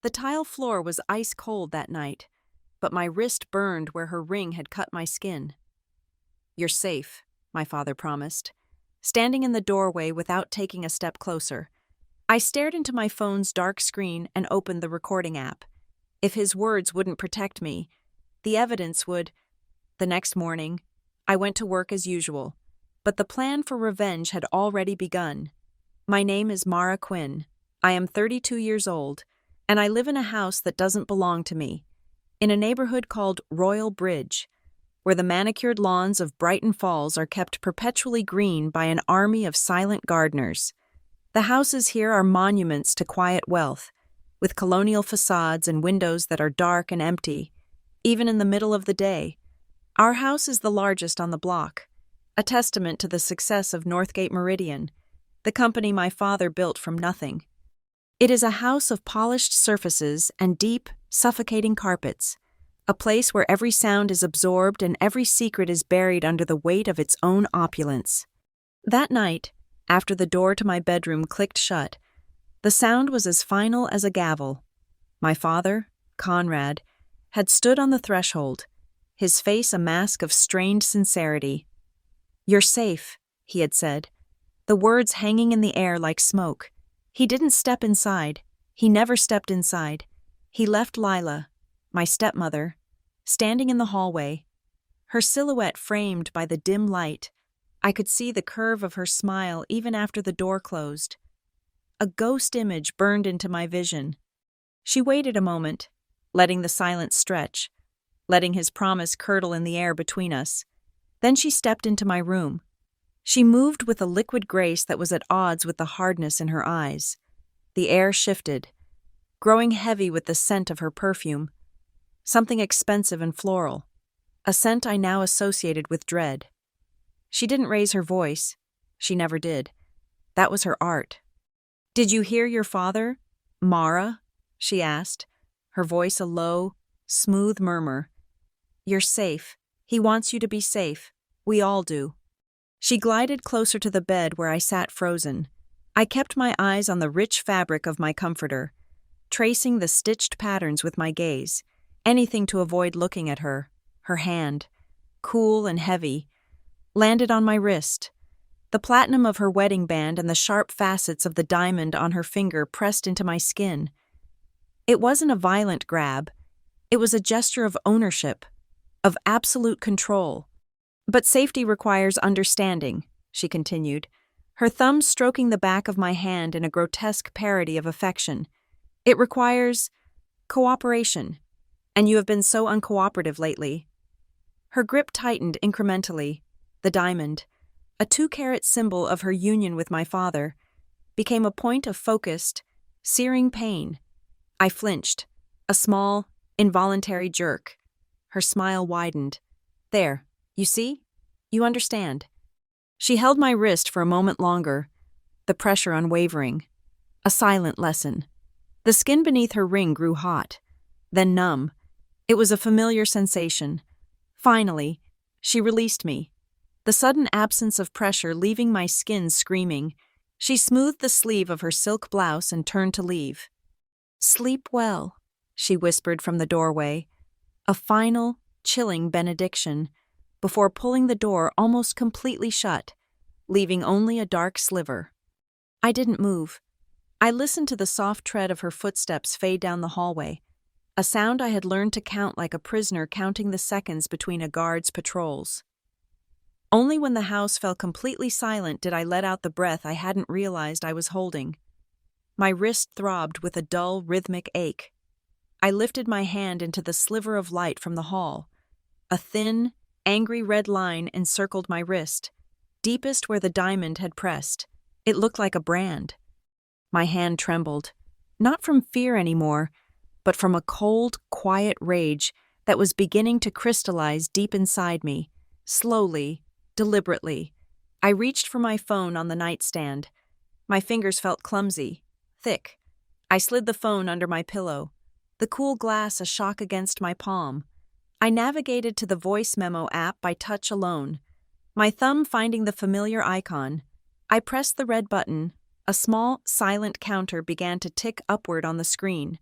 The tile floor was ice cold that night, but my wrist burned where her ring had cut my skin. "You're safe," my father promised, standing in the doorway without taking a step closer. I stared into my phone's dark screen and opened the recording app. If his words wouldn't protect me, the evidence would. The next morning, I went to work as usual, but the plan for revenge had already begun. My name is Mara Quinn. I am 32 years old, and I live in a house that doesn't belong to me, in a neighborhood called Royal Bridge, where the manicured lawns of Brighton Falls are kept perpetually green by an army of silent gardeners. The houses here are monuments to quiet wealth, with colonial facades and windows that are dark and empty, even in the middle of the day. Our house is the largest on the block, a testament to the success of Northgate Meridian, the company my father built from nothing. It is a house of polished surfaces and deep, suffocating carpets, a place where every sound is absorbed and every secret is buried under the weight of its own opulence. That night, after the door to my bedroom clicked shut, the sound was as final as a gavel. My father, Conrad, had stood on the threshold, his face a mask of strained sincerity. "You're safe," he had said, the words hanging in the air like smoke. He didn't step inside. He never stepped inside. He left Lila, my stepmother, standing in the hallway, her silhouette framed by the dim light. I could see the curve of her smile even after the door closed. A ghost image burned into my vision. She waited a moment, letting the silence stretch, letting his promise curdle in the air between us. Then she stepped into my room. She moved with a liquid grace that was at odds with the hardness in her eyes. The air shifted, growing heavy with the scent of her perfume, something expensive and floral, a scent I now associated with dread. She didn't raise her voice. She never did. That was her art. "Did you hear your father, Mara?" she asked, her voice a low, smooth murmur. "You're safe. He wants you to be safe. We all do." She glided closer to the bed where I sat frozen. I kept my eyes on the rich fabric of my comforter, tracing the stitched patterns with my gaze, anything to avoid looking at her. Her hand, cool and heavy, landed on my wrist. The platinum of her wedding band and the sharp facets of the diamond on her finger pressed into my skin. It wasn't a violent grab. It was a gesture of ownership, of absolute control. "But safety requires understanding," she continued, her thumb stroking the back of my hand in a grotesque parody of affection. "It requires cooperation, and you have been so uncooperative lately." Her grip tightened incrementally. The diamond, a 2-carat symbol of her union with my father, became a point of focused, searing pain. I flinched, a small, involuntary jerk. Her smile widened. "There, you see? You understand." She held my wrist for a moment longer, the pressure unwavering. A silent lesson. The skin beneath her ring grew hot, then numb. It was a familiar sensation. Finally, she released me, the sudden absence of pressure leaving my skin screaming. She smoothed the sleeve of her silk blouse and turned to leave. "Sleep well," she whispered from the doorway, a final, chilling benediction, before pulling the door almost completely shut, leaving only a dark sliver. I didn't move. I listened to the soft tread of her footsteps fade down the hallway, a sound I had learned to count like a prisoner counting the seconds between a guard's patrols. Only when the house fell completely silent did I let out the breath I hadn't realized I was holding. My wrist throbbed with a dull, rhythmic ache. I lifted my hand into the sliver of light from the hall. A thin, angry red line encircled my wrist, deepest where the diamond had pressed. It looked like a brand. My hand trembled, not from fear anymore, but from a cold, quiet rage that was beginning to crystallize deep inside me, slowly, deliberately. I reached for my phone on the nightstand. My fingers felt clumsy, thick. I slid the phone under my pillow, the cool glass a shock against my palm. I navigated to the voice memo app by touch alone, my thumb finding the familiar icon. I pressed the red button. A small, silent counter began to tick upward on the screen.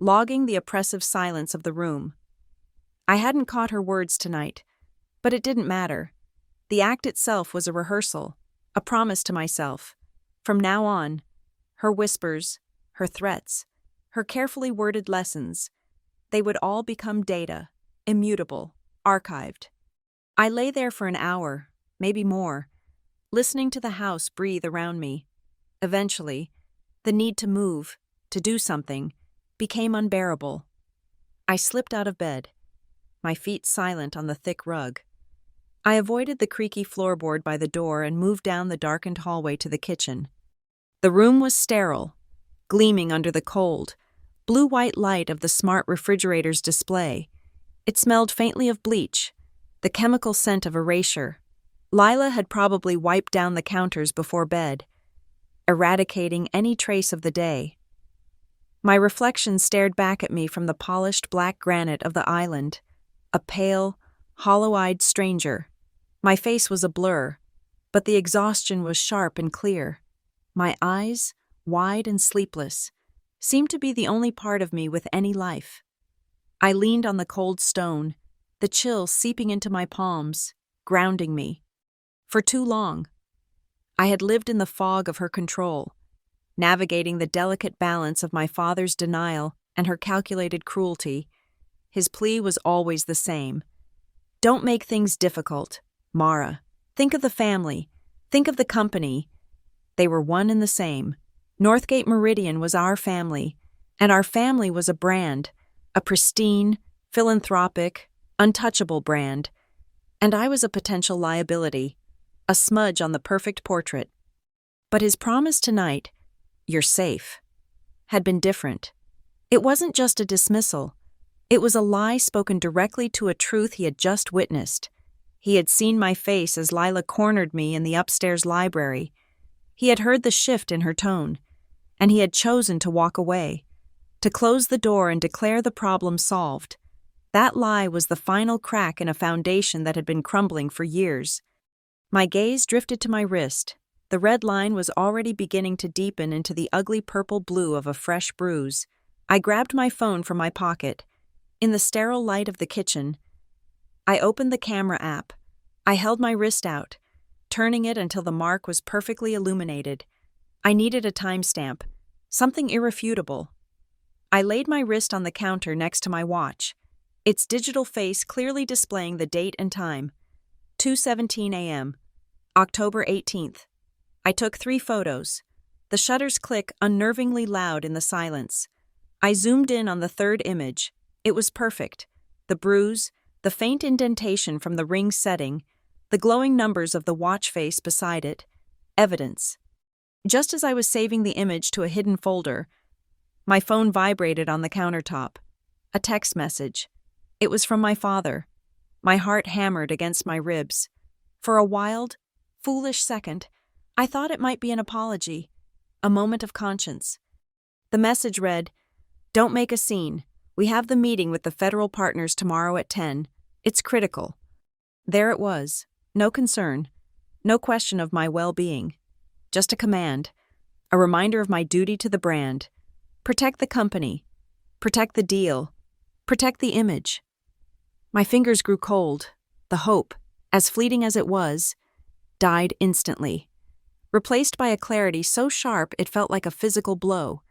logging the oppressive silence of the room. I hadn't caught her words tonight, but it didn't matter. The act itself was a rehearsal, a promise to myself. From now on, her whispers, her threats, her carefully worded lessons, they would all become data, immutable, archived. I lay there for an hour, maybe more, listening to the house breathe around me. Eventually, the need to move, to do something, became unbearable. I slipped out of bed, my feet silent on the thick rug. I avoided the creaky floorboard by the door and moved down the darkened hallway to the kitchen. The room was sterile, gleaming under the cold, blue-white light of the smart refrigerator's display. It smelled faintly of bleach, the chemical scent of erasure. Lila had probably wiped down the counters before bed, eradicating any trace of the day. My reflection stared back at me from the polished black granite of the island, a pale, hollow-eyed stranger. My face was a blur, but the exhaustion was sharp and clear. My eyes, wide and sleepless, seemed to be the only part of me with any life. I leaned on the cold stone, the chill seeping into my palms, grounding me. For too long, I had lived in the fog of her control, navigating the delicate balance of my father's denial and her calculated cruelty. His plea was always the same. Don't make things difficult, Mara. Think of the family. Think of the company. They were one and the same. Northgate Meridian was our family, and our family was a brand, a pristine, philanthropic, untouchable brand, and I was a potential liability, a smudge on the perfect portrait. But his promise tonight, "You're safe," had been different. It wasn't just a dismissal. It was a lie spoken directly to a truth he had just witnessed. He had seen my face as Lila cornered me in the upstairs library. He had heard the shift in her tone, and he had chosen to walk away, to close the door and declare the problem solved. That lie was the final crack in a foundation that had been crumbling for years. My gaze drifted to my wrist. The red line was already beginning to deepen into the ugly purple blue of a fresh bruise. I grabbed my phone from my pocket. In the sterile light of the kitchen, I opened the camera app. I held my wrist out, turning it until the mark was perfectly illuminated. I needed a timestamp, something irrefutable. I laid my wrist on the counter next to my watch, its digital face clearly displaying the date and time. 2:17 a.m., October 18th. I took 3 photos. The shutters click unnervingly loud in the silence. I zoomed in on the third image. It was perfect. The bruise, the faint indentation from the ring setting, the glowing numbers of the watch face beside it. Evidence. Just as I was saving the image to a hidden folder, my phone vibrated on the countertop. A text message. It was from my father. My heart hammered against my ribs. For a wild, foolish second, I thought it might be an apology, a moment of conscience. The message read, "Don't make a scene. We have the meeting with the federal partners tomorrow at 10. It's critical." There it was. No concern. No question of my well-being. Just a command. A reminder of my duty to the brand. Protect the company. Protect the deal. Protect the image. My fingers grew cold. The hope, as fleeting as it was, died instantly, replaced by a clarity so sharp it felt like a physical blow.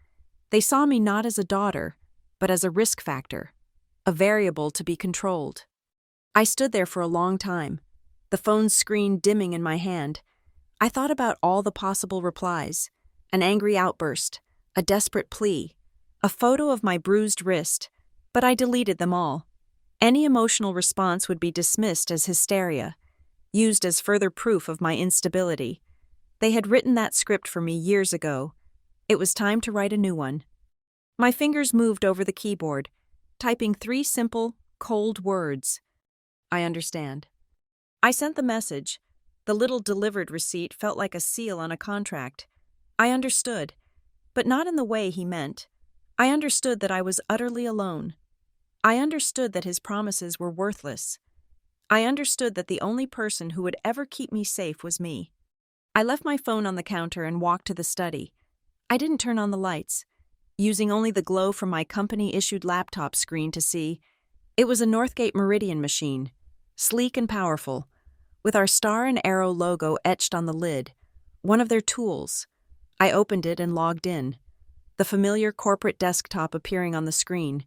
They saw me not as a daughter, but as a risk factor, a variable to be controlled. I stood there for a long time, the phone's screen dimming in my hand. I thought about all the possible replies, an angry outburst, a desperate plea, a photo of my bruised wrist, but I deleted them all. Any emotional response would be dismissed as hysteria, used as further proof of my instability. They had written that script for me years ago. It was time to write a new one. My fingers moved over the keyboard, typing 3 simple, cold words. I understand. I sent the message. The little delivered receipt felt like a seal on a contract. I understood, but not in the way he meant. I understood that I was utterly alone. I understood that his promises were worthless. I understood that the only person who would ever keep me safe was me. I left my phone on the counter and walked to the study. I didn't turn on the lights. using only the glow from my company-issued laptop screen to see. It was a Northgate Meridian machine, sleek and powerful, with our star and arrow logo etched on the lid, one of their tools. I opened it and logged in, the familiar corporate desktop appearing on the screen.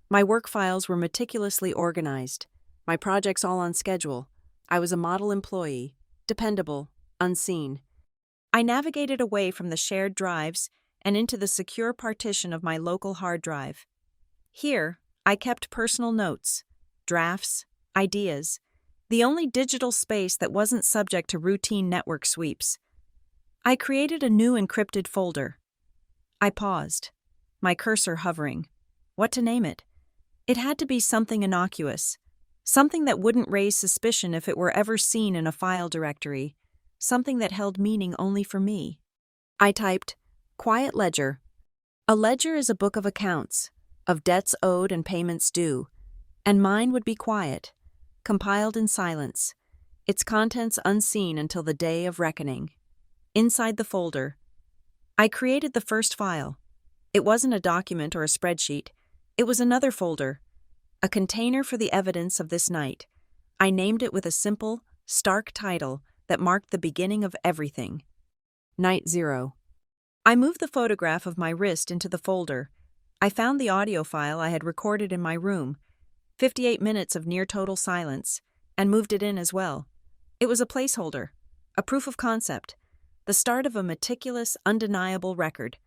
My work files were meticulously organized, my projects all on schedule. I was a model employee, dependable, unseen. I navigated away from the shared drives and into the secure partition of my local hard drive. Here, I kept personal notes, drafts, ideas, the only digital space that wasn't subject to routine network sweeps. I created a new encrypted folder. I paused, my cursor hovering. What to name it? It had to be something innocuous, something that wouldn't raise suspicion if it were ever seen in a file directory, something that held meaning only for me. I typed, Quiet Ledger. A ledger is a book of accounts, of debts owed and payments due, and mine would be quiet, compiled in silence, its contents unseen until the day of reckoning. Inside the folder, I created the first file. It wasn't a document or a spreadsheet. It was another folder, a container for the evidence of this night. I named it with a simple, stark title that marked the beginning of everything. Night 0. I moved the photograph of my wrist into the folder. I found the audio file I had recorded in my room, 58 minutes of near-total silence, and moved it in as well. It was a placeholder, a proof of concept, the start of a meticulous, undeniable record.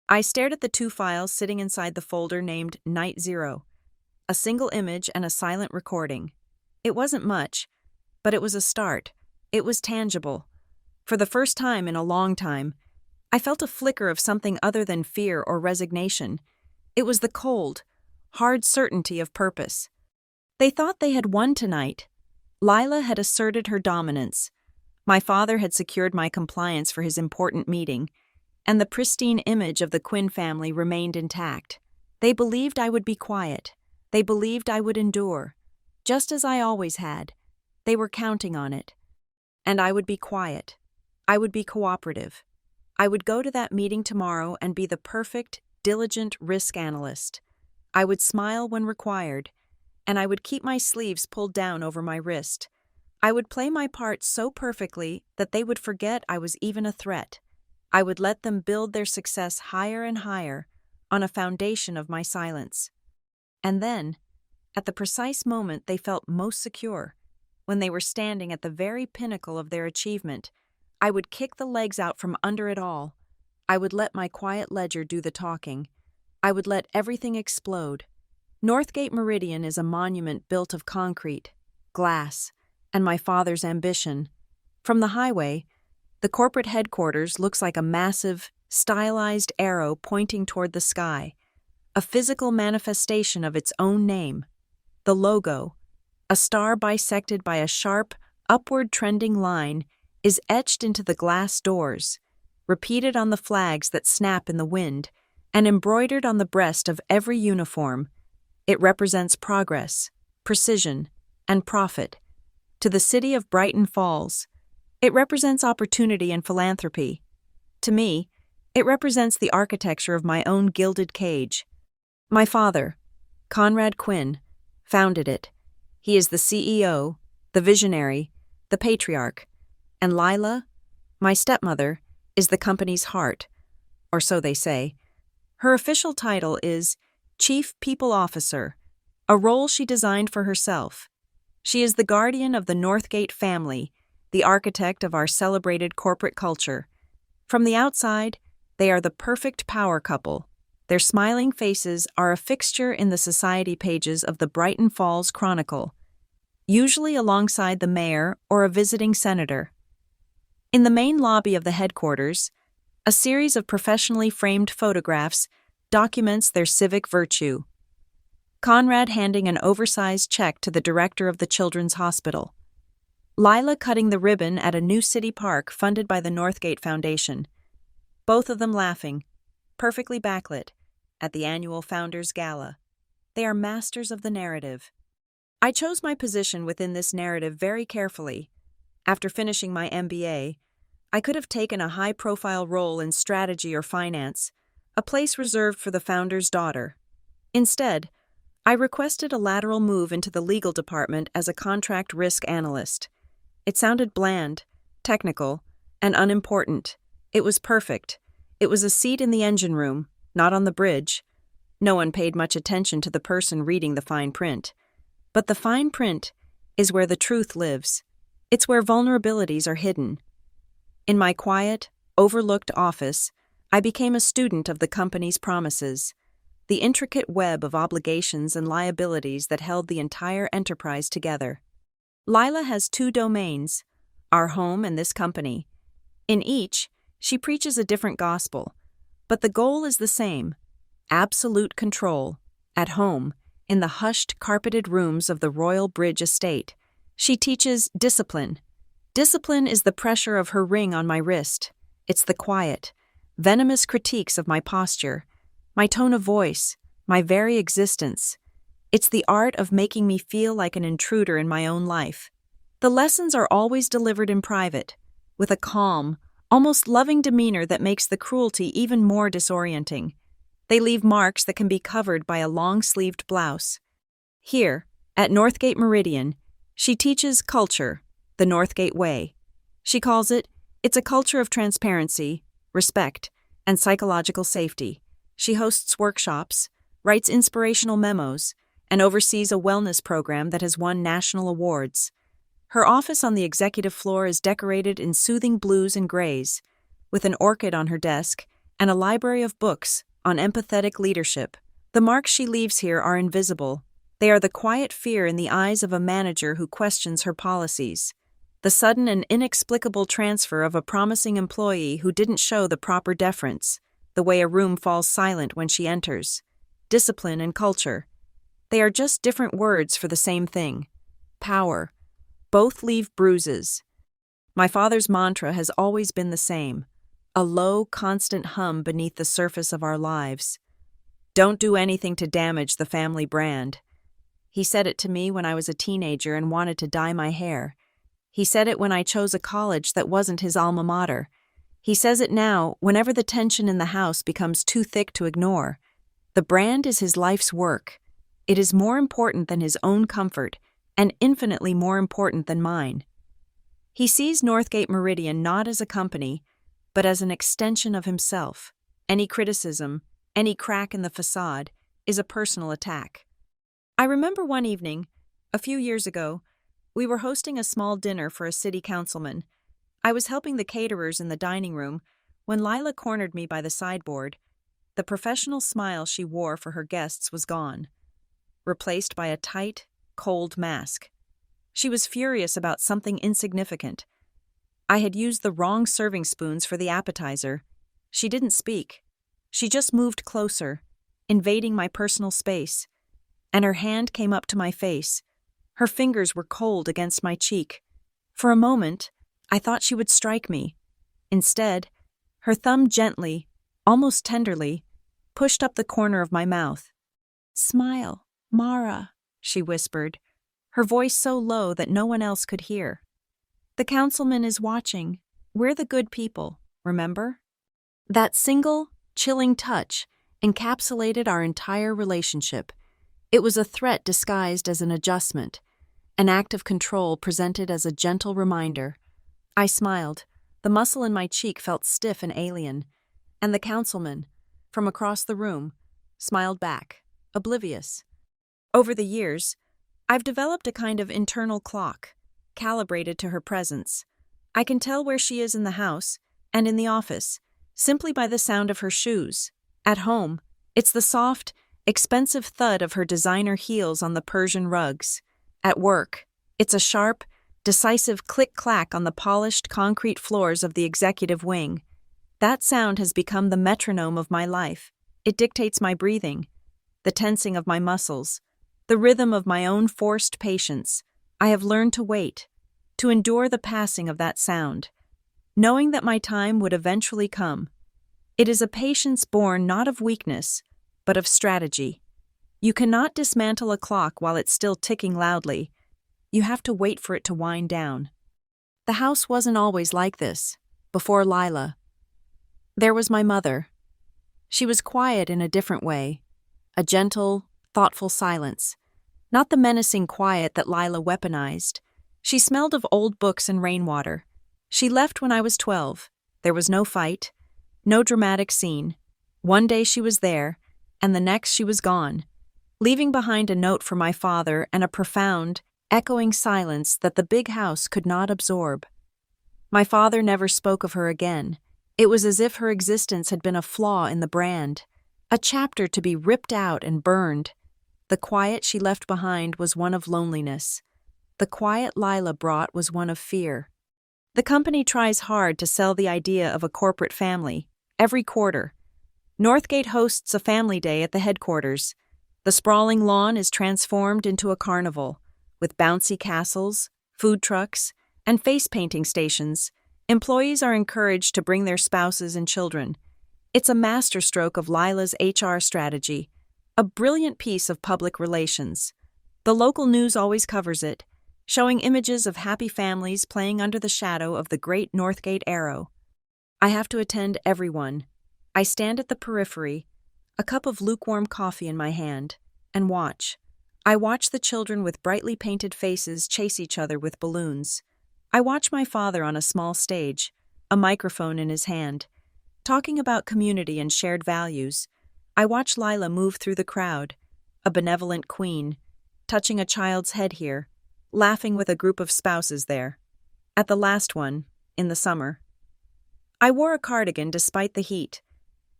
I stared at the two files sitting inside the folder named Night 0, a single image and a silent recording. It wasn't much, but it was a start. It was tangible. For the first time in a long time, I felt a flicker of something other than fear or resignation. It was the cold, hard certainty of purpose. They thought they had won tonight. Lila had asserted her dominance. My father had secured my compliance for his important meeting, and the pristine image of the Quinn family remained intact. They believed I would be quiet. They believed I would endure, just as I always had. They were counting on it. And I would be quiet. I would be cooperative. I would go to that meeting tomorrow and be the perfect, diligent risk analyst. I would smile when required, and I would keep my sleeves pulled down over my wrist. I would play my part so perfectly that they would forget I was even a threat. I would let them build their success higher and higher on a foundation of my silence. And then, at the precise moment they felt most secure, when they were standing at the very pinnacle of their achievement, I would kick the legs out from under it all. I would let my quiet ledger do the talking. I would let everything explode. Northgate Meridian is a monument built of concrete, glass, and my father's ambition. From the highway, the corporate headquarters looks like a massive, stylized arrow pointing toward the sky, a physical manifestation of its own name. The logo, a star bisected by a sharp, upward trending line, is etched into the glass doors, repeated on the flags that snap in the wind, and embroidered on the breast of every uniform. It represents progress, precision, and profit. To the city of Brighton Falls, it represents opportunity and philanthropy. To me, it represents the architecture of my own gilded cage. My father, Conrad Quinn, founded it. He is the CEO, the visionary, the patriarch, and Lila, my stepmother, is the company's heart, or so they say. Her official title is Chief People Officer, a role she designed for herself. She is the guardian of the Northgate family, the architect of our celebrated corporate culture. From the outside, they are the perfect power couple. Their smiling faces are a fixture in the society pages of the Brighton Falls Chronicle, usually alongside the mayor or a visiting senator. In the main lobby of the headquarters, a series of professionally framed photographs documents their civic virtue. Conrad handing an oversized check to the director of the Children's Hospital. Lila cutting the ribbon at a new city park funded by the Northgate Foundation. Both of them laughing, perfectly backlit, at the annual Founders Gala. They are masters of the narrative. I chose my position within this narrative very carefully. After finishing my MBA, I could have taken a high-profile role in strategy or finance, a place reserved for the founder's daughter. Instead, I requested a lateral move into the legal department as a contract risk analyst. It sounded bland, technical, and unimportant. It was perfect. It was a seat in the engine room, not on the bridge. No one paid much attention to the person reading the fine print. But the fine print is where the truth lives. It's where vulnerabilities are hidden. In my quiet, overlooked office, I became a student of the company's promises, the intricate web of obligations and liabilities that held the entire enterprise together. Lila has 2 domains, our home and this company. In each, she preaches a different gospel, but the goal is the same: absolute control. At home, in the hushed, carpeted rooms of the Royal Bridge estate, she teaches discipline. Discipline is the pressure of her ring on my wrist. It's the quiet, venomous critiques of my posture, my tone of voice, my very existence. It's the art of making me feel like an intruder in my own life. The lessons are always delivered in private, with a calm, almost loving demeanor that makes the cruelty even more disorienting. They leave marks that can be covered by a long-sleeved blouse. Here, at Northgate Meridian, she teaches culture, the Northgate way. She calls it's a culture of transparency, respect, and psychological safety. She hosts workshops, writes inspirational memos, and oversees a wellness program that has won national awards. Her office on the executive floor is decorated in soothing blues and grays, with an orchid on her desk and a library of books on empathetic leadership. The marks she leaves here are invisible. They are the quiet fear in the eyes of a manager who questions her policies, the sudden and inexplicable transfer of a promising employee who didn't show the proper deference, the way a room falls silent when she enters. Discipline and culture. They are just different words for the same thing. Power. Both leave bruises. My father's mantra has always been the same, a low, constant hum beneath the surface of our lives. Don't do anything to damage the family brand. He said it to me when I was a teenager and wanted to dye my hair. He said it when I chose a college that wasn't his alma mater. He says it now whenever the tension in the house becomes too thick to ignore. The brand is his life's work. It is more important than his own comfort, and infinitely more important than mine. He sees Northgate Meridian not as a company, but as an extension of himself. Any criticism, any crack in the facade, is a personal attack. I remember one evening, a few years ago, we were hosting a small dinner for a city councilman. I was helping the caterers in the dining room when Lila cornered me by the sideboard. The professional smile she wore for her guests was gone, replaced by a tight, cold mask. She was furious about something insignificant. I had used the wrong serving spoons for the appetizer. She didn't speak. She just moved closer, invading my personal space, and her hand came up to my face. Her fingers were cold against my cheek. For a moment, I thought she would strike me. Instead, her thumb gently, almost tenderly, pushed up the corner of my mouth. "Smile, Mara," she whispered, her voice so low that no one else could hear. "The councilman is watching. We're the good people, remember?" That single, chilling touch encapsulated our entire relationship. It was a threat disguised as an adjustment, an act of control presented as a gentle reminder. I smiled. The muscle in my cheek felt stiff and alien, and the councilman, from across the room, smiled back, oblivious. Over the years, I've developed a kind of internal clock, calibrated to her presence. I can tell where she is in the house and in the office, simply by the sound of her shoes. At home, it's the soft, expensive thud of her designer heels on the Persian rugs. At work, it's a sharp, decisive click-clack on the polished concrete floors of the executive wing. That sound has become the metronome of my life. It dictates my breathing, the tensing of my muscles, the rhythm of my own forced patience. I have learned to wait, to endure the passing of that sound, knowing that my time would eventually come. It is a patience born not of weakness, but of strategy. You cannot dismantle a clock while it's still ticking loudly. You have to wait for it to wind down. The house wasn't always like this, before Lila. There was my mother. She was quiet in a different way, a gentle, thoughtful silence. Not the menacing quiet that Lila weaponized. She smelled of old books and rainwater. She left when I was 12. There was no fight, no dramatic scene. One day she was there, and the next she was gone, leaving behind a note for my father and a profound, echoing silence that the big house could not absorb. My father never spoke of her again. It was as if her existence had been a flaw in the brand, a chapter to be ripped out and burned. The quiet she left behind was one of loneliness. The quiet Lila brought was one of fear. The company tries hard to sell the idea of a corporate family, every quarter. Northgate hosts a family day at the headquarters. The sprawling lawn is transformed into a carnival, with bouncy castles, food trucks, and face painting stations. Employees are encouraged to bring their spouses and children. It's a masterstroke of Lila's HR strategy, a brilliant piece of public relations. The local news always covers it, showing images of happy families playing under the shadow of the great Northgate arrow. I have to attend everyone. I stand at the periphery, a cup of lukewarm coffee in my hand, and watch. I watch the children with brightly painted faces chase each other with balloons. I watch my father on a small stage, a microphone in his hand, talking about community and shared values. I watch Lila move through the crowd, a benevolent queen, touching a child's head here, laughing with a group of spouses there. At the last one, in the summer. I wore a cardigan despite the heat.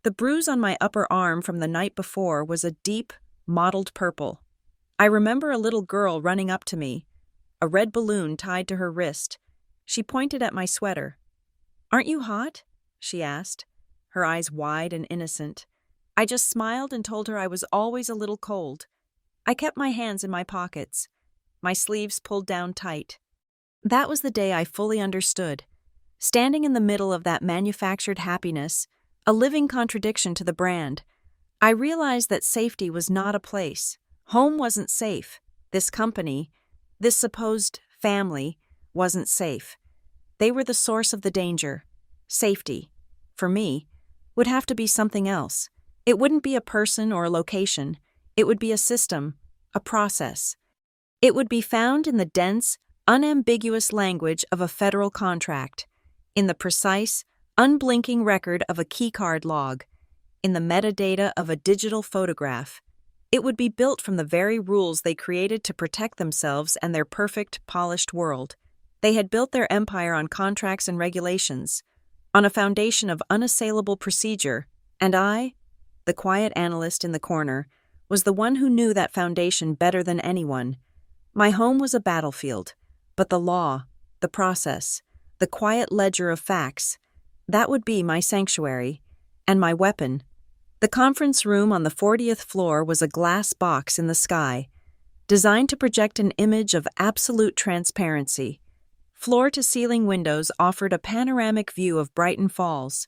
The bruise on my upper arm from the night before was a deep, mottled purple. I remember a little girl running up to me, a red balloon tied to her wrist. She pointed at my sweater. "Aren't you hot?" she asked, her eyes wide and innocent. I just smiled and told her I was always a little cold. I kept my hands in my pockets, my sleeves pulled down tight. That was the day I fully understood. Standing in the middle of that manufactured happiness, a living contradiction to the brand, I realized that safety was not a place. Home wasn't safe. This company, this supposed family, wasn't safe. They were the source of the danger. Safety, for me, would have to be something else. It wouldn't be a person or a location. It would be a system, a process. It would be found in the dense, unambiguous language of a federal contract, in the precise, unblinking record of a keycard log, in the metadata of a digital photograph. It would be built from the very rules they created to protect themselves and their perfect, polished world. They had built their empire on contracts and regulations, on a foundation of unassailable procedure, and I, the quiet analyst in the corner, was the one who knew that foundation better than anyone. My home was a battlefield, but the law, the process, the quiet ledger of facts, that would be my sanctuary, and my weapon. The conference room on the 40th floor was a glass box in the sky, designed to project an image of absolute transparency. Floor-to-ceiling windows offered a panoramic view of Brighton Falls,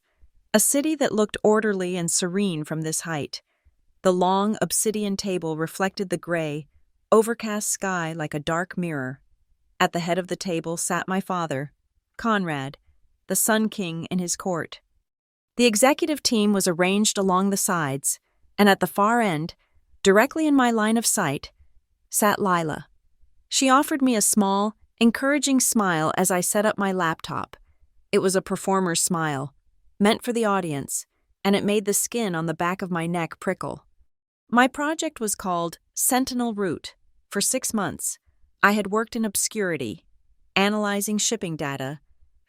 a city that looked orderly and serene from this height. The long obsidian table reflected the gray, overcast sky like a dark mirror. At the head of the table sat my father, Conrad, the Sun King in his court. The executive team was arranged along the sides, and at the far end, directly in my line of sight, sat Lila. She offered me a small, encouraging smile as I set up my laptop. It was a performer's smile, meant for the audience, and it made the skin on the back of my neck prickle. My project was called Sentinel Route. For 6 months, I had worked in obscurity, analyzing shipping data,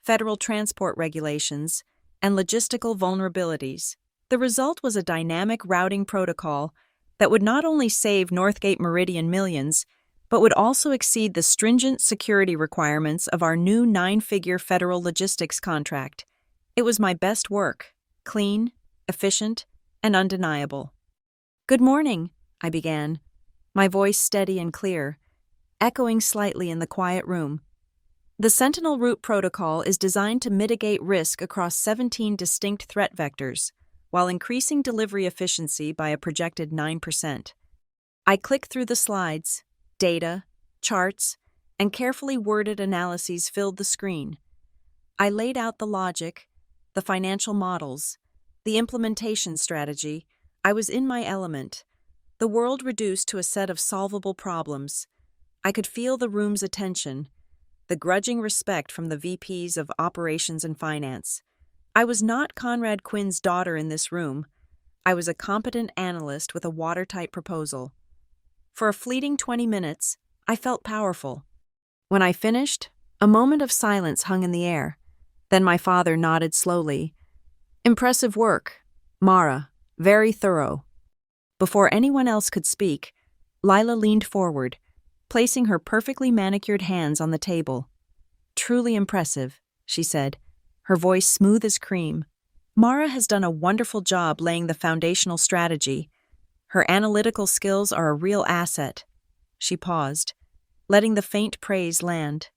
federal transport regulations, and logistical vulnerabilities. The result was a dynamic routing protocol that would not only save Northgate Meridian millions, but would also exceed the stringent security requirements of our new 9-figure federal logistics contract. It was my best work, clean, efficient, and undeniable. "Good morning," I began, my voice steady and clear, echoing slightly in the quiet room. The Sentinel Route Protocol is designed to mitigate risk across 17 distinct threat vectors, while increasing delivery efficiency by a projected 9%. I clicked through the slides. Data, charts, and carefully worded analyses filled the screen. I laid out the logic, the financial models, The implementation strategy. I was in my element. The world reduced to a set of solvable problems. I could feel the room's attention, the grudging respect from the VPs of operations and finance. I was not Conrad Quinn's daughter in this room. I was a competent analyst with a watertight proposal. For a fleeting 20 minutes, I felt powerful. When I finished, a moment of silence hung in the air. Then my father nodded slowly. "Impressive work, Mara. Very thorough." Before anyone else could speak, Lila leaned forward, placing her perfectly manicured hands on the table. "Truly impressive," she said, her voice smooth as cream. "Mara has done a wonderful job laying the foundational strategy. Her analytical skills are a real asset." She paused, letting the faint praise land.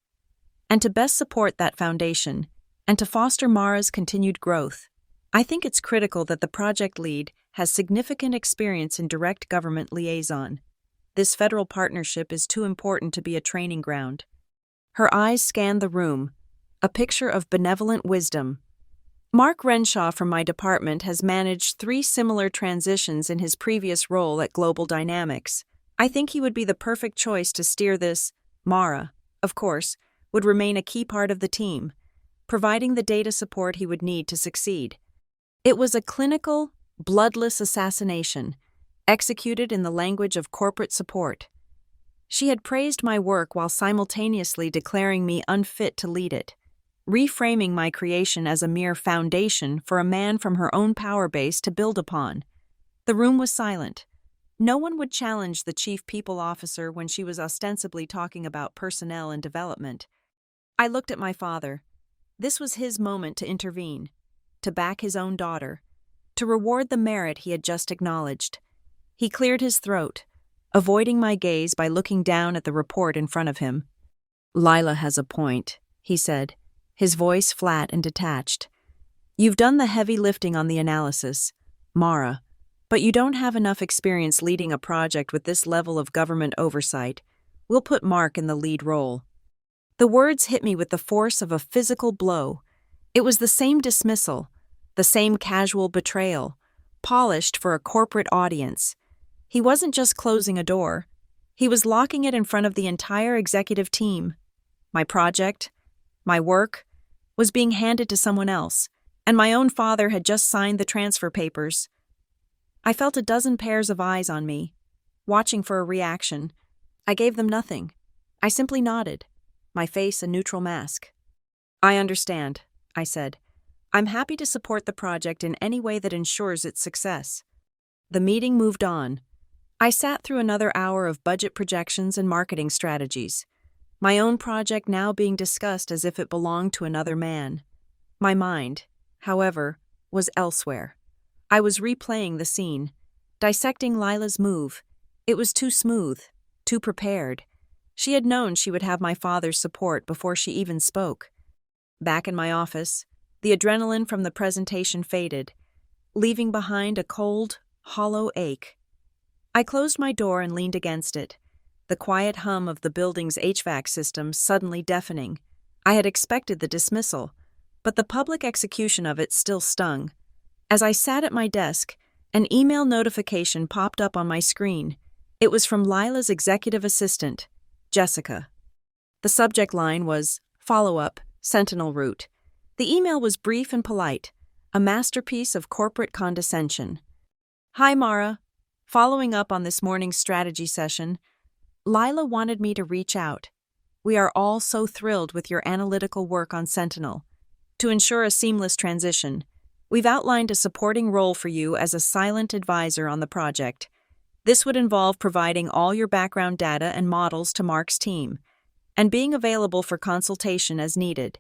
"And to best support that foundation, and to foster Mara's continued growth, I think it's critical that the project lead has significant experience in direct government liaison. This federal partnership is too important to be a training ground." Her eyes scanned the room, a picture of benevolent wisdom. "Mark Renshaw from my department has managed 3 similar transitions in his previous role at Global Dynamics. I think he would be the perfect choice to steer this. Mara, of course, would remain a key part of the team, providing the data support he would need to succeed." It was a clinical, bloodless assassination, executed in the language of corporate support. She had praised my work while simultaneously declaring me unfit to lead it, reframing my creation as a mere foundation for a man from her own power base to build upon. The room was silent. No one would challenge the chief people officer when she was ostensibly talking about personnel and development. I looked at my father. This was his moment to intervene, to back his own daughter, to reward the merit he had just acknowledged. He cleared his throat, avoiding my gaze by looking down at the report in front of him. "Lila has a point," he said, his voice flat and detached. "You've done the heavy lifting on the analysis, Mara, but you don't have enough experience leading a project with this level of government oversight. We'll put Mark in the lead role." The words hit me with the force of a physical blow. It was the same dismissal, the same casual betrayal, polished for a corporate audience. He wasn't just closing a door. He was locking it in front of the entire executive team. My project, my work, was being handed to someone else, and my own father had just signed the transfer papers. I felt a dozen pairs of eyes on me, watching for a reaction. I gave them nothing. I simply nodded, my face a neutral mask. "I understand," I said. "I'm happy to support the project in any way that ensures its success." The meeting moved on. I sat through another hour of budget projections and marketing strategies, my own project now being discussed as if it belonged to another man. My mind, however, was elsewhere. I was replaying the scene, dissecting Lila's move. It was too smooth, too prepared. She had known she would have my father's support before she even spoke. Back in my office, the adrenaline from the presentation faded, leaving behind a cold, hollow ache. I closed my door and leaned against it, the quiet hum of the building's HVAC system suddenly deafening. I had expected the dismissal, but the public execution of it still stung. As I sat at my desk, an email notification popped up on my screen. It was from Lila's executive assistant, Jessica. The subject line was, "Follow-up, Sentinel Route." The email was brief and polite, a masterpiece of corporate condescension. "Hi, Mara. Following up on this morning's strategy session, Lila wanted me to reach out. We are all so thrilled with your analytical work on Sentinel. To ensure a seamless transition, we've outlined a supporting role for you as a silent advisor on the project. This would involve providing all your background data and models to Mark's team, and being available for consultation as needed.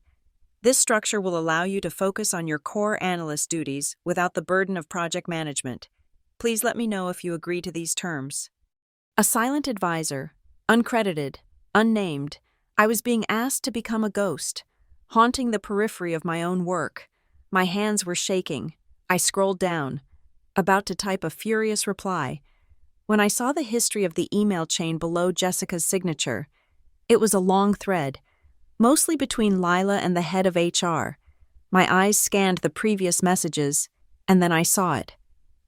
This structure will allow you to focus on your core analyst duties without the burden of project management. Please let me know if you agree to these terms." A silent advisor, uncredited, unnamed, I was being asked to become a ghost, haunting the periphery of my own work. My hands were shaking. I scrolled down, about to type a furious reply, when I saw the history of the email chain below Jessica's signature. It was a long thread, mostly between Lila and the head of HR. My eyes scanned the previous messages, And then I saw it.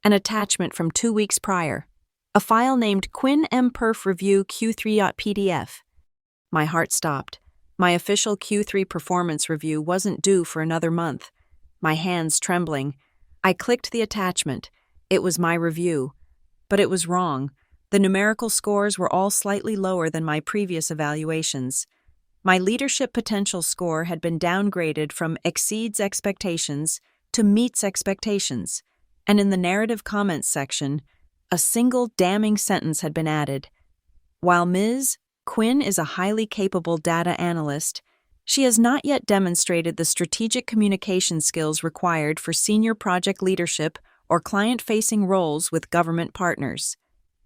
An attachment from 2 weeks prior. A file named Quinn M. Perf Review Q3.pdf. My heart stopped. My official Q3 performance review wasn't due for another month. My hands trembling. I clicked the attachment. It was my review. But it was wrong. The numerical scores were all slightly lower than my previous evaluations. My leadership potential score had been downgraded from exceeds expectations to meets expectations, and in the narrative comments section, a single damning sentence had been added. While Ms. Quinn is a highly capable data analyst, she has not yet demonstrated the strategic communication skills required for senior project leadership or client-facing roles with government partners.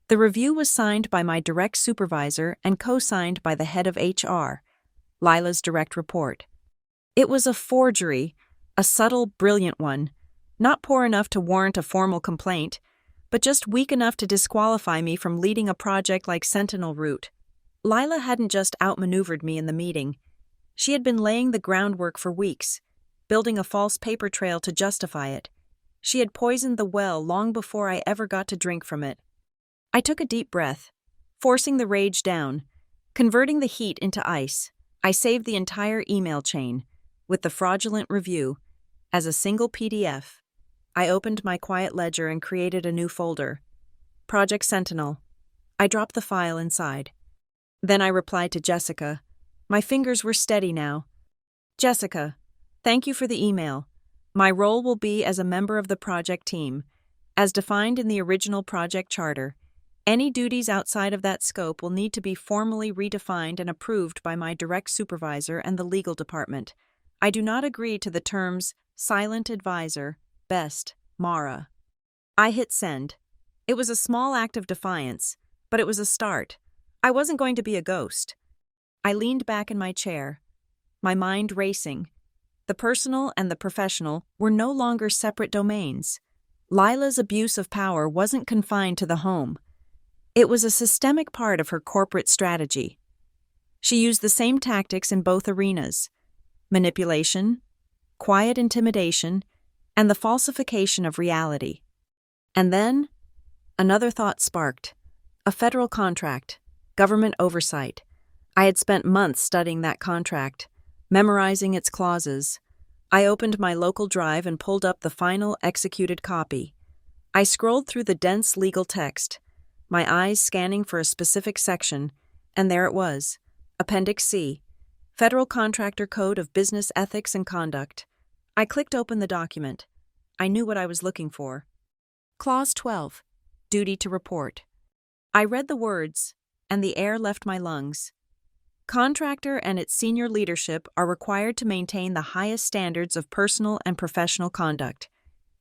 The review was signed by my direct supervisor and co-signed by the head of HR, Lila's direct report. It was a forgery, a subtle, brilliant one, not poor enough to warrant a formal complaint, but just weak enough to disqualify me from leading a project like Sentinel Route. Lila hadn't just outmaneuvered me in the meeting. She had been laying the groundwork for weeks, building a false paper trail to justify it. She had poisoned the well long before I ever got to drink from it. I took a deep breath, forcing the rage down, converting the heat into ice. I saved the entire email chain, with the fraudulent review, as a single PDF. I opened my quiet ledger and created a new folder. Project Sentinel. I dropped the file inside. Then I replied to Jessica. My fingers were steady now. Jessica, thank you for the email. My role will be as a member of the project team, as defined in the original project charter. Any duties outside of that scope will need to be formally redefined and approved by my direct supervisor and the legal department. I do not agree to the terms silent advisor, best, Mara. I hit send. It was a small act of defiance, but it was a start. I wasn't going to be a ghost. I leaned back in my chair, my mind racing. The personal and the professional were no longer separate domains. Lila's abuse of power wasn't confined to the home. It was a systemic part of her corporate strategy. She used the same tactics in both arenas: manipulation, quiet intimidation, and the falsification of reality. And then, another thought sparked. A federal contract, government oversight. I had spent months studying that contract, memorizing its clauses. I opened my local drive and pulled up the final executed copy. I scrolled through the dense legal text, my eyes scanning for a specific section, and there it was, Appendix C, Federal Contractor Code of Business Ethics and Conduct. I clicked open the document. I knew what I was looking for. Clause 12, Duty to Report. I read the words, and the air left my lungs. Contractor and its senior leadership are required to maintain the highest standards of personal and professional conduct.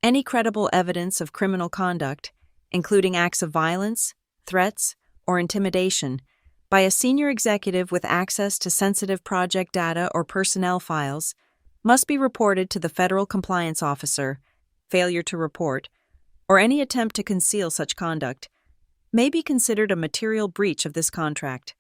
Any credible evidence of criminal conduct, including acts of violence, threats, or intimidation, by a senior executive with access to sensitive project data or personnel files, must be reported to the Federal Compliance Officer. Failure to report, or any attempt to conceal such conduct, may be considered a material breach of this contract.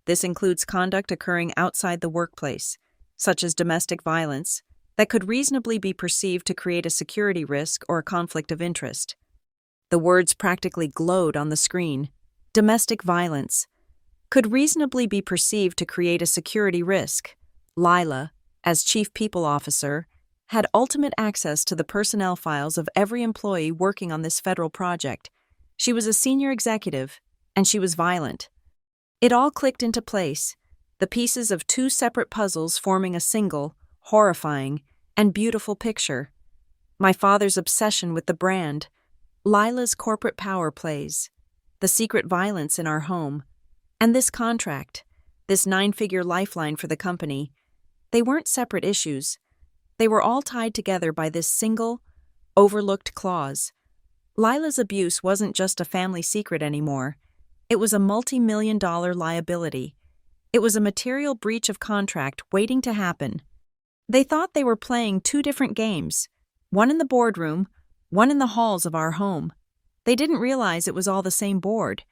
This includes conduct occurring outside the workplace, such as domestic violence, that could reasonably be perceived to create a security risk or a conflict of interest. The words practically glowed on the screen. Domestic violence could reasonably be perceived to create a security risk. Lila, as Chief People Officer, had ultimate access to the personnel files of every employee working on this federal project. She was a senior executive, and she was violent. It all clicked into place, the pieces of two separate puzzles forming a single, horrifying, and beautiful picture. My father's obsession with the brand, Lila's corporate power plays, the secret violence in our home, and this contract, this 9-figure lifeline for the company. They weren't separate issues. They were all tied together by this single, overlooked clause. Lila's abuse wasn't just a family secret anymore. It was a multi-million-dollar liability. It was a material breach of contract waiting to happen. They thought they were playing two different games, one in the boardroom, one in the halls of our home. They didn't realize it was all the same board,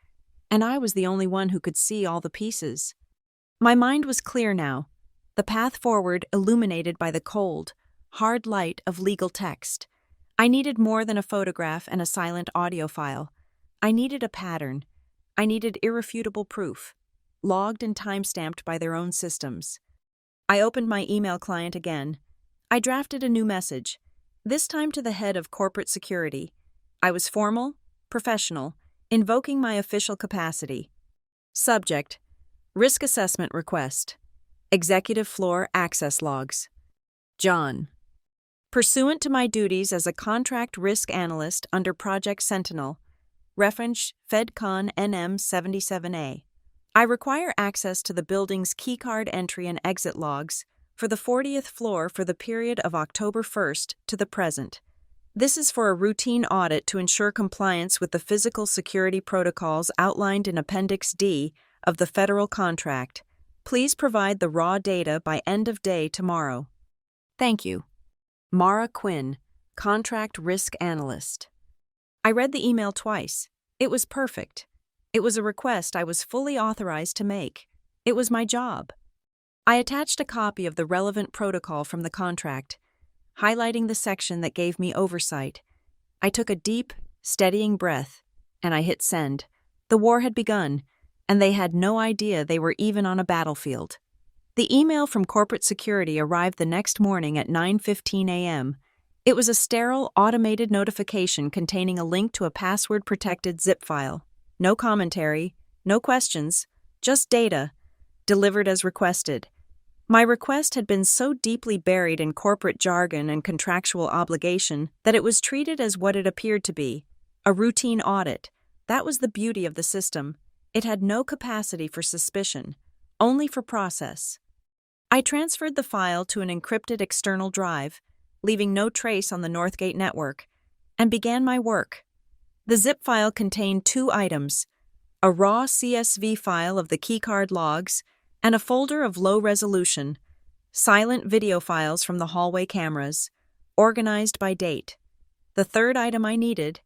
and I was the only one who could see all the pieces. My mind was clear now, the path forward illuminated by the cold, hard light of legal text. I needed more than a photograph and a silent audio file. I needed a pattern. I needed irrefutable proof, logged and time-stamped by their own systems. I opened my email client again. I drafted a new message, this time to the head of corporate security. I was formal, professional, invoking my official capacity. Subject: Risk Assessment Request. Executive Floor Access Logs. John. Pursuant to my duties as a contract risk analyst under Project Sentinel, reference FedCon NM77A, I require access to the building's keycard entry and exit logs for the 40th floor for the period of October 1st to the present. This is for a routine audit to ensure compliance with the physical security protocols outlined in Appendix D of the federal contract. Please provide the raw data by end of day tomorrow. Thank you. Mara Quinn, Contract Risk Analyst. I read the email twice. It was perfect. It was a request I was fully authorized to make. It was my job. I attached a copy of the relevant protocol from the contract, highlighting the section that gave me oversight. I took a deep, steadying breath, and I hit send. The war had begun, and they had no idea they were even on a battlefield. The email from corporate security arrived the next morning at 9:15 a.m. It was a sterile, automated notification containing a link to a password-protected zip file. No commentary, no questions, just data, delivered as requested. My request had been so deeply buried in corporate jargon and contractual obligation that it was treated as what it appeared to be, a routine audit. That was the beauty of the system. It had no capacity for suspicion, only for process. I transferred the file to an encrypted external drive, leaving no trace on the Northgate network, and began my work. The zip file contained two items: a raw CSV file of the keycard logs and a folder of low-resolution, silent video files from the hallway cameras, organized by date. The third item I needed,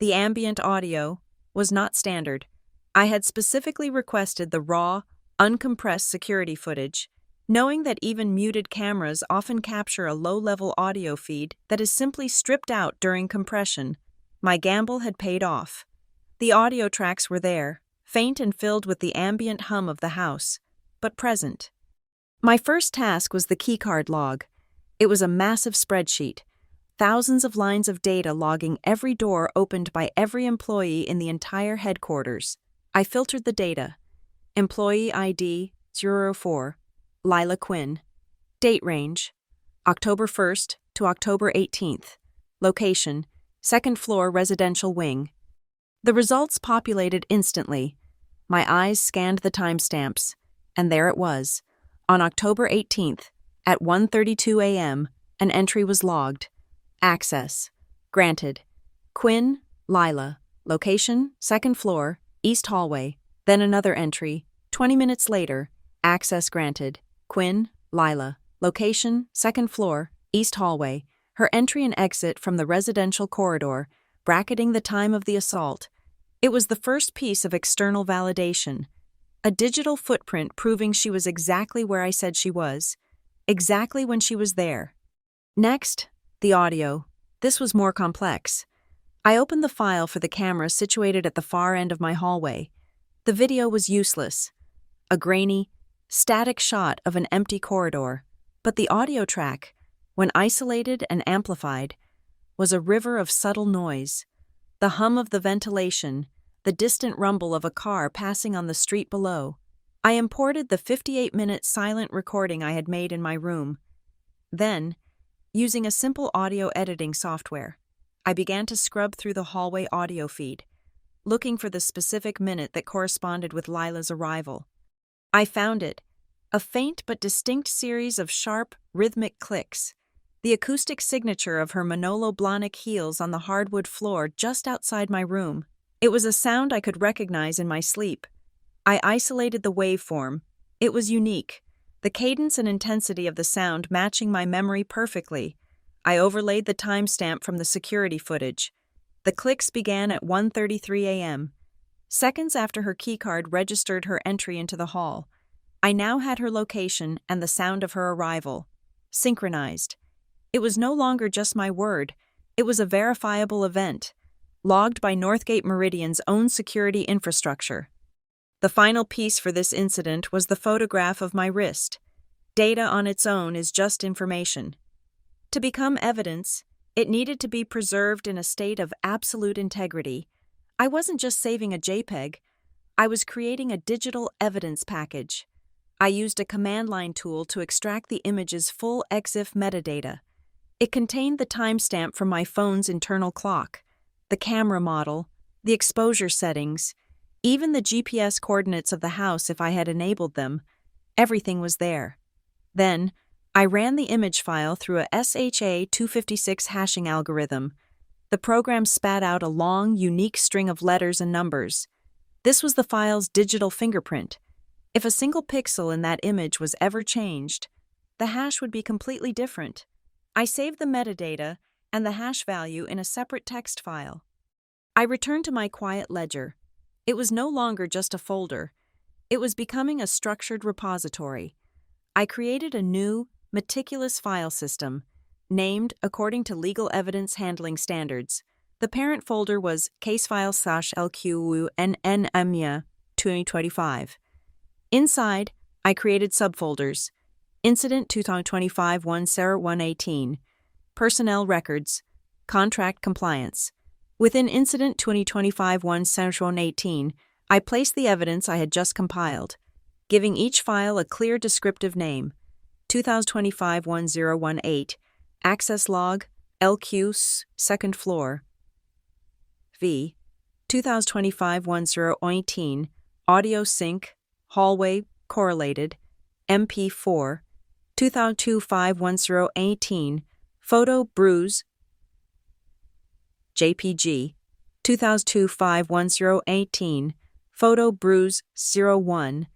the ambient audio, was not standard. I had specifically requested the raw, uncompressed security footage, knowing that even muted cameras often capture a low-level audio feed that is simply stripped out during compression. My gamble had paid off. The audio tracks were there, faint and filled with the ambient hum of the house, but present. My first task was the keycard log. It was a massive spreadsheet, thousands of lines of data logging every door opened by every employee in the entire headquarters. I filtered the data. Employee ID 04, Lila Quinn. Date range, October 1st to October 18th. Location, second floor residential wing. The results populated instantly. My eyes scanned the timestamps, and there it was. On October 18th, at 1:32 a.m., an entry was logged. Access granted. Quinn, Lila. Location, second floor, east hallway. Then another entry. 20 minutes later, access granted. Quinn, Lila. Location, second floor, east hallway. Her entry and exit from the residential corridor, bracketing the time of the assault. It was the first piece of external validation. A digital footprint proving she was exactly where I said she was, exactly when she was there. Next, the audio. This was more complex. I opened the file for the camera situated at the far end of my hallway. The video was useless. A grainy, static shot of an empty corridor. But the audio track, when isolated and amplified, was a river of subtle noise. The hum of the ventilation, the distant rumble of a car passing on the street below. I imported the 58-minute silent recording I had made in my room. Then, using a simple audio editing software, I began to scrub through the hallway audio feed, looking for the specific minute that corresponded with Lila's arrival. I found it, a faint but distinct series of sharp, rhythmic clicks, the acoustic signature of her Manolo Blahnik heels on the hardwood floor just outside my room. It was a sound I could recognize in my sleep. I isolated the waveform. It was unique, the cadence and intensity of the sound matching my memory perfectly. I overlaid the timestamp from the security footage. The clicks began at 1:33 a.m., seconds after her keycard registered her entry into the hall. I now had her location and the sound of her arrival, synchronized. It was no longer just my word, It was a verifiable event, logged by Northgate Meridian's own security infrastructure. The final piece for this incident was the photograph of my wrist. Data on its own is just information. To become evidence, it needed to be preserved in a state of absolute integrity. I wasn't just saving a JPEG, I was creating a digital evidence package. I used a command line tool to extract the image's full EXIF metadata. It contained the timestamp from my phone's internal clock, the camera model, the exposure settings, even the GPS coordinates of the house if I had enabled them. Everything was there. Then, I ran the image file through a SHA-256 hashing algorithm. The program spat out a long, unique string of letters and numbers. This was the file's digital fingerprint. If a single pixel in that image was ever changed, the hash would be completely different. I saved the metadata and the hash value in a separate text file. I returned to my quiet ledger. It was no longer just a folder. It was becoming a structured repository. I created a new, meticulous file system, named according to legal evidence handling standards. The parent folder was casefile/LQUNNMYA 2025. Inside, I created subfolders: Incident 2025-10118, Personnel Records, Contract Compliance. Within Incident 2025-10118, I placed the evidence I had just compiled, giving each file a clear descriptive name: 2025-1018, Access Log, LQ, Second Floor. V. 2025-1018, Audio Sync, Hallway, Correlated, MP4. 2025-1018, Photo Bruise, JPG. 2025-1018, Photo Bruise 01,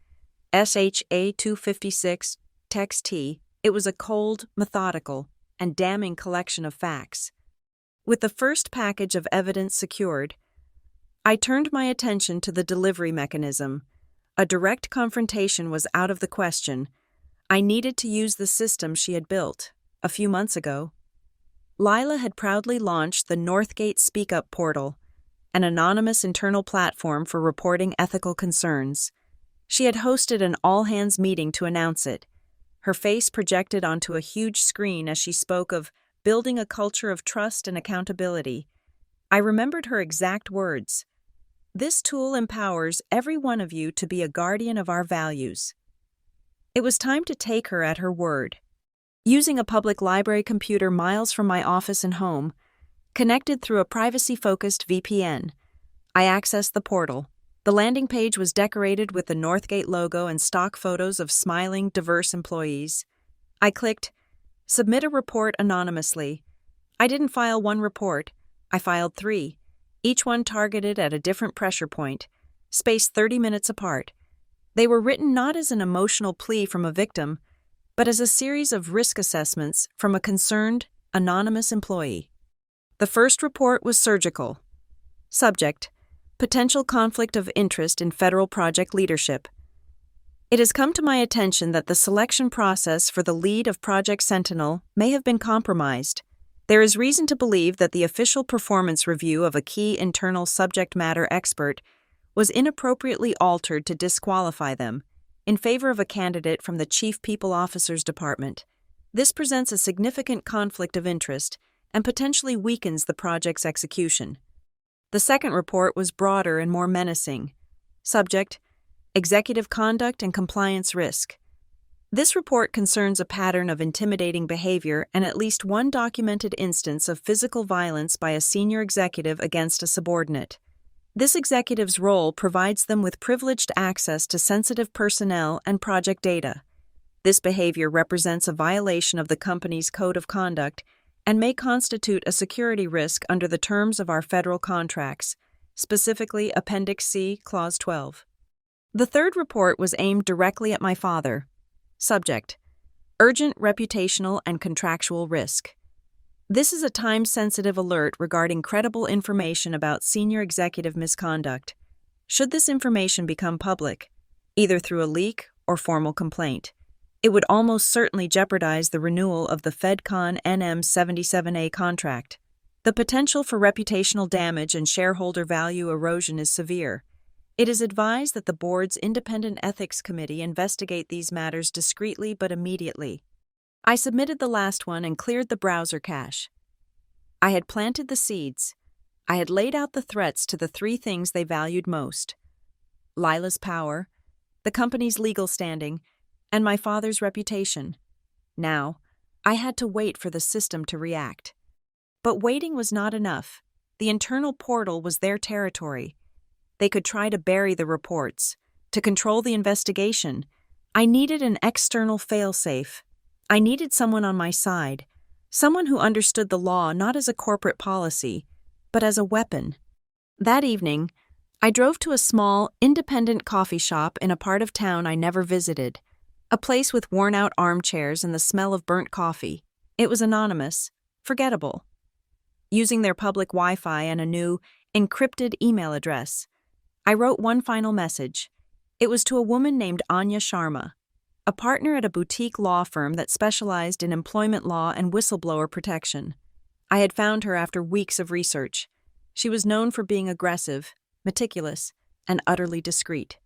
SHA-256, Text T. It was a cold, methodical, and damning collection of facts. With the first package of evidence secured, I turned my attention to the delivery mechanism. A direct confrontation was out of the question. I needed to use the system she had built a few months ago. Lila had proudly launched the Northgate Speak Up portal, an anonymous internal platform for reporting ethical concerns. She had hosted an all-hands meeting to announce it, her face projected onto a huge screen as she spoke of building a culture of trust and accountability. I remembered her exact words: "This tool empowers every one of you to be a guardian of our values." It was time to take her at her word. Using a public library computer miles from my office and home, connected through a privacy-focused VPN, I accessed the portal. The landing page was decorated with the Northgate logo and stock photos of smiling, diverse employees. I clicked, "Submit a report anonymously." I didn't file one report. I filed 3, each one targeted at a different pressure point, spaced 30 minutes apart. They were written not as an emotional plea from a victim, but as a series of risk assessments from a concerned, anonymous employee. The first report was surgical. Subject: Potential conflict of interest in federal project leadership. It has come to my attention that the selection process for the lead of Project Sentinel may have been compromised. There is reason to believe that the official performance review of a key internal subject matter expert was inappropriately altered to disqualify them in favor of a candidate from the Chief People Officer's Department. This presents a significant conflict of interest and potentially weakens the project's execution. The second report was broader and more menacing. Subject: Executive conduct and compliance risk. This report concerns a pattern of intimidating behavior and at least one documented instance of physical violence by a senior executive against a subordinate. This executive's role provides them with privileged access to sensitive personnel and project data. This behavior represents a violation of the company's code of conduct and may constitute a security risk under the terms of our federal contracts, specifically Appendix C, Clause 12. The third report was aimed directly at my father. Subject: Urgent reputational and contractual risk. This is a time-sensitive alert regarding credible information about senior executive misconduct. Should this information become public, either through a leak or formal complaint, it would almost certainly jeopardize the renewal of the FedCon NM 77A contract. The potential for reputational damage and shareholder value erosion is severe. It is advised that the board's independent ethics committee investigate these matters discreetly but immediately. I submitted the last one and cleared the browser cache. I had planted the seeds. I had laid out the threats to the three things they valued most: Lila's power, the company's legal standing, and my father's reputation. Now, I had to wait for the system to react. But waiting was not enough. The internal portal was their territory. They could try to bury the reports, to control the investigation. I needed an external failsafe. I needed someone on my side, someone who understood the law not as a corporate policy, but as a weapon. That evening, I drove to a small, independent coffee shop in a part of town I never visited, a place with worn-out armchairs and the smell of burnt coffee. It was anonymous, forgettable. Using their public Wi-Fi and a new, encrypted email address, I wrote one final message. It was to a woman named Anya Sharma, a partner at a boutique law firm that specialized in employment law and whistleblower protection. I had found her after weeks of research. She was known for being aggressive, meticulous, and utterly discreet.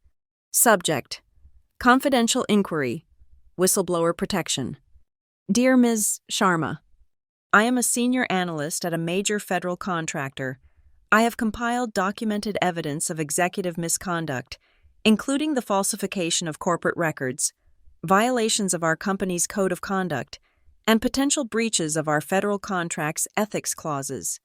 Subject: Confidential Inquiry, Whistleblower Protection. Dear Ms. Sharma, I am a senior analyst at a major federal contractor. I have compiled documented evidence of executive misconduct, including the falsification of corporate records, violations of our company's code of conduct, and potential breaches of our federal contract's ethics clauses.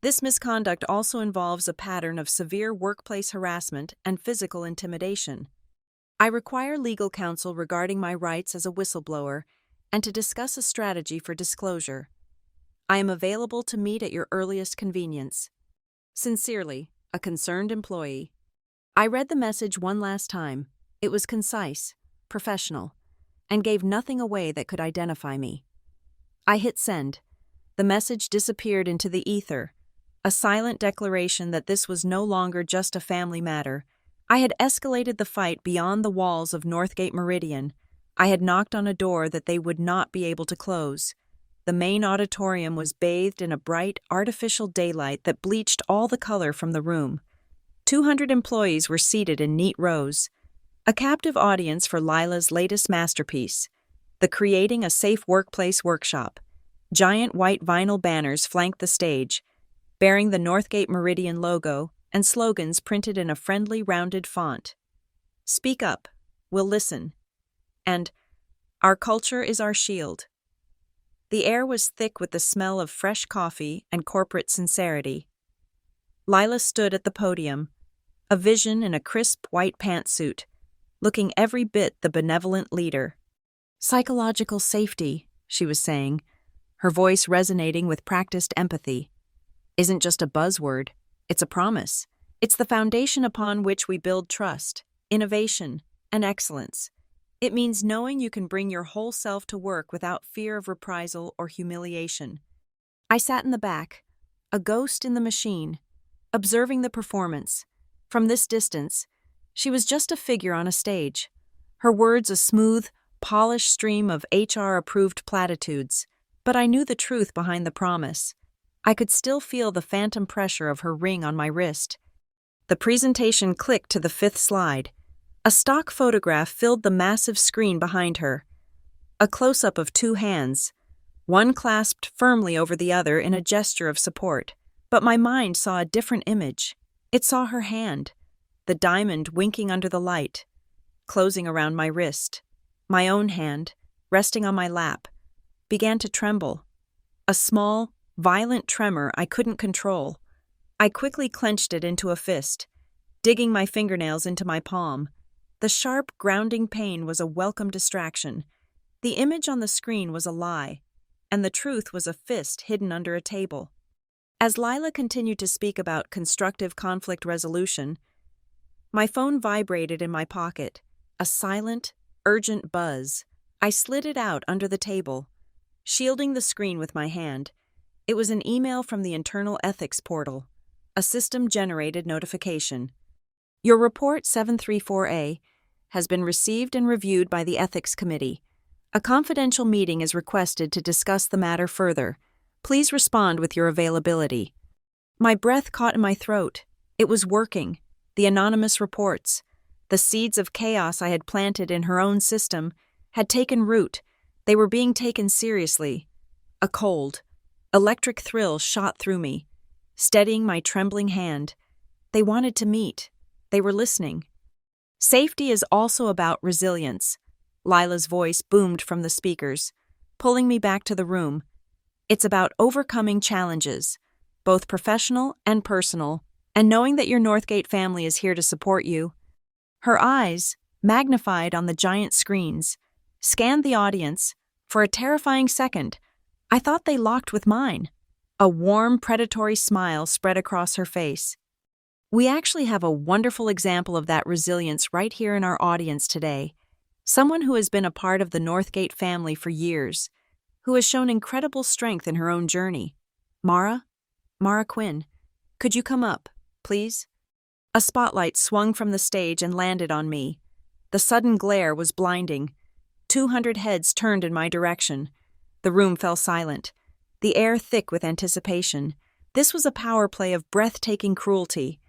This misconduct also involves a pattern of severe workplace harassment and physical intimidation. I require legal counsel regarding my rights as a whistleblower and to discuss a strategy for disclosure. I am available to meet at your earliest convenience. Sincerely, a concerned employee. I read the message one last time. It was concise, professional, and gave nothing away that could identify me. I hit send. The message disappeared into the ether, a silent declaration that this was no longer just a family matter. I had escalated the fight beyond the walls of Northgate Meridian. I had knocked on a door that they would not be able to close. The main auditorium was bathed in a bright, artificial daylight that bleached all the color from the room. 200 employees were seated in neat rows, a captive audience for Lila's latest masterpiece, the Creating a Safe Workplace workshop. Giant white vinyl banners flanked the stage, bearing the Northgate Meridian logo and slogans printed in a friendly, rounded font. Speak up, we'll listen. And, our culture is our shield. The air was thick with the smell of fresh coffee and corporate sincerity. Lila stood at the podium, a vision in a crisp white pantsuit, looking every bit the benevolent leader. Psychological safety, she was saying, her voice resonating with practiced empathy, isn't just a buzzword, it's a promise. It's the foundation upon which we build trust, innovation, and excellence. It means knowing you can bring your whole self to work without fear of reprisal or humiliation. I sat in the back, a ghost in the machine, observing the performance. From this distance, she was just a figure on a stage, her words a smooth, polished stream of HR-approved platitudes. But I knew the truth behind the promise. I could still feel the phantom pressure of her ring on my wrist. The presentation clicked to the 5th slide. A stock photograph filled the massive screen behind her. A close-up of 2 hands, one clasped firmly over the other in a gesture of support. But my mind saw a different image. It saw her hand, the diamond winking under the light, closing around my wrist. My own hand, resting on my lap, began to tremble. A small, violent tremor I couldn't control. I quickly clenched it into a fist, digging my fingernails into my palm. The sharp, grounding pain was a welcome distraction. The image on the screen was a lie, and the truth was a fist hidden under a table. As Lila continued to speak about constructive conflict resolution, my phone vibrated in my pocket, a silent, urgent buzz. I slid it out under the table, shielding the screen with my hand. It was an email from the internal ethics portal, a system-generated notification. Your report 734A has been received and reviewed by the Ethics Committee. A confidential meeting is requested to discuss the matter further. Please respond with your availability. My breath caught in my throat. It was working. The anonymous reports. The seeds of chaos I had planted in her own system had taken root. They were being taken seriously. A cold, electric thrill shot through me, steadying my trembling hand. They wanted to meet. They were listening. Safety is also about resilience. Lila's voice boomed from the speakers, pulling me back to the room. It's about overcoming challenges, both professional and personal, and knowing that your Northgate family is here to support you. Her eyes, magnified on the giant screens, scanned the audience. For a terrifying second, I thought they locked with mine. A warm, predatory smile spread across her face. We actually have a wonderful example of that resilience right here in our audience today. Someone who has been a part of the Northgate family for years, who has shown incredible strength in her own journey. Mara Quinn, could you come up, please? A spotlight swung from the stage and landed on me. The sudden glare was blinding. 200 heads turned in my direction. The room fell silent, the air thick with anticipation. This was a power play of breathtaking cruelty.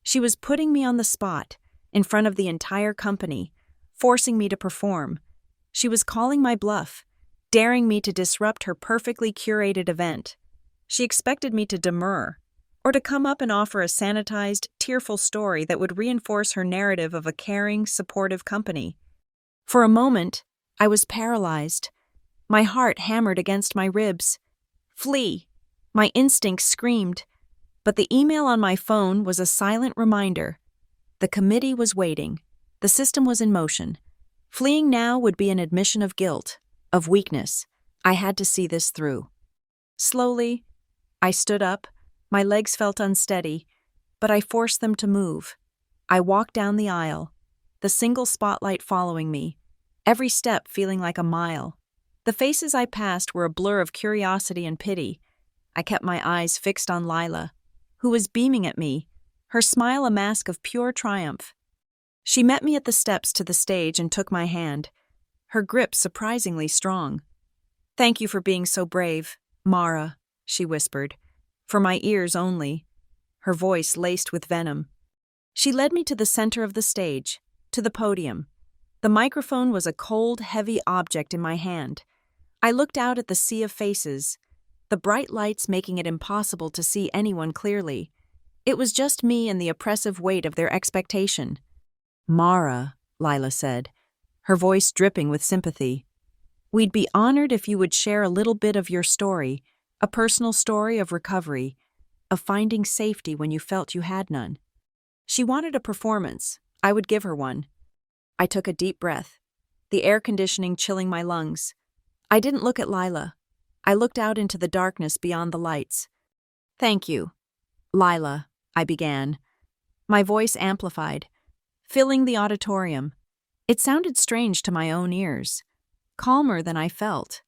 She was putting me on the spot, in front of the entire company, forcing me to perform. She was calling my bluff, daring me to disrupt her perfectly curated event. She expected me to demur, or to come up and offer a sanitized, tearful story that would reinforce her narrative of a caring, supportive company. For a moment, I was paralyzed. My heart hammered against my ribs. Flee! My instincts screamed. But the email on my phone was a silent reminder. The committee was waiting. The system was in motion. Fleeing now would be an admission of guilt, of weakness. I had to see this through. Slowly, I stood up. My legs felt unsteady, but I forced them to move. I walked down the aisle, the single spotlight following me, every step feeling like a mile. The faces I passed were a blur of curiosity and pity. I kept my eyes fixed on Lila, who was beaming at me, her smile a mask of pure triumph. She met me at the steps to the stage and took my hand, her grip surprisingly strong. "Thank you for being so brave, Mara," she whispered, for my ears only, her voice laced with venom. She led me to the center of the stage, to the podium. The microphone was a cold, heavy object in my hand. I looked out at the sea of faces, the bright lights making it impossible to see anyone clearly. It was just me and the oppressive weight of their expectation. "Mara," Lila said, her voice dripping with sympathy. "We'd be honored if you would share a little bit of your story, a personal story of recovery, of finding safety when you felt you had none." She wanted a performance. I would give her one. I took a deep breath, the air conditioning chilling my lungs. I didn't look at Lila. I looked out into the darkness beyond the lights. "Thank you, Lila," I began. My voice amplified, filling the auditorium. It sounded strange to my own ears, calmer than I felt.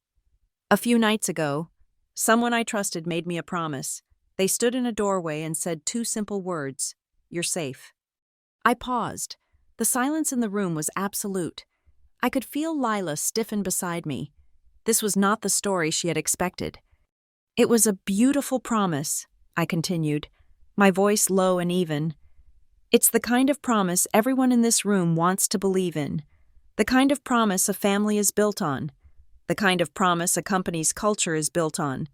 A few nights ago, someone I trusted made me a promise. They stood in a doorway and said two simple words, "You're safe." I paused. The silence in the room was absolute. I could feel Lila stiffen beside me. This was not the story she had expected. "It was a beautiful promise," I continued, my voice low and even. "It's the kind of promise everyone in this room wants to believe in, the kind of promise a family is built on, the kind of promise a company's culture is built on.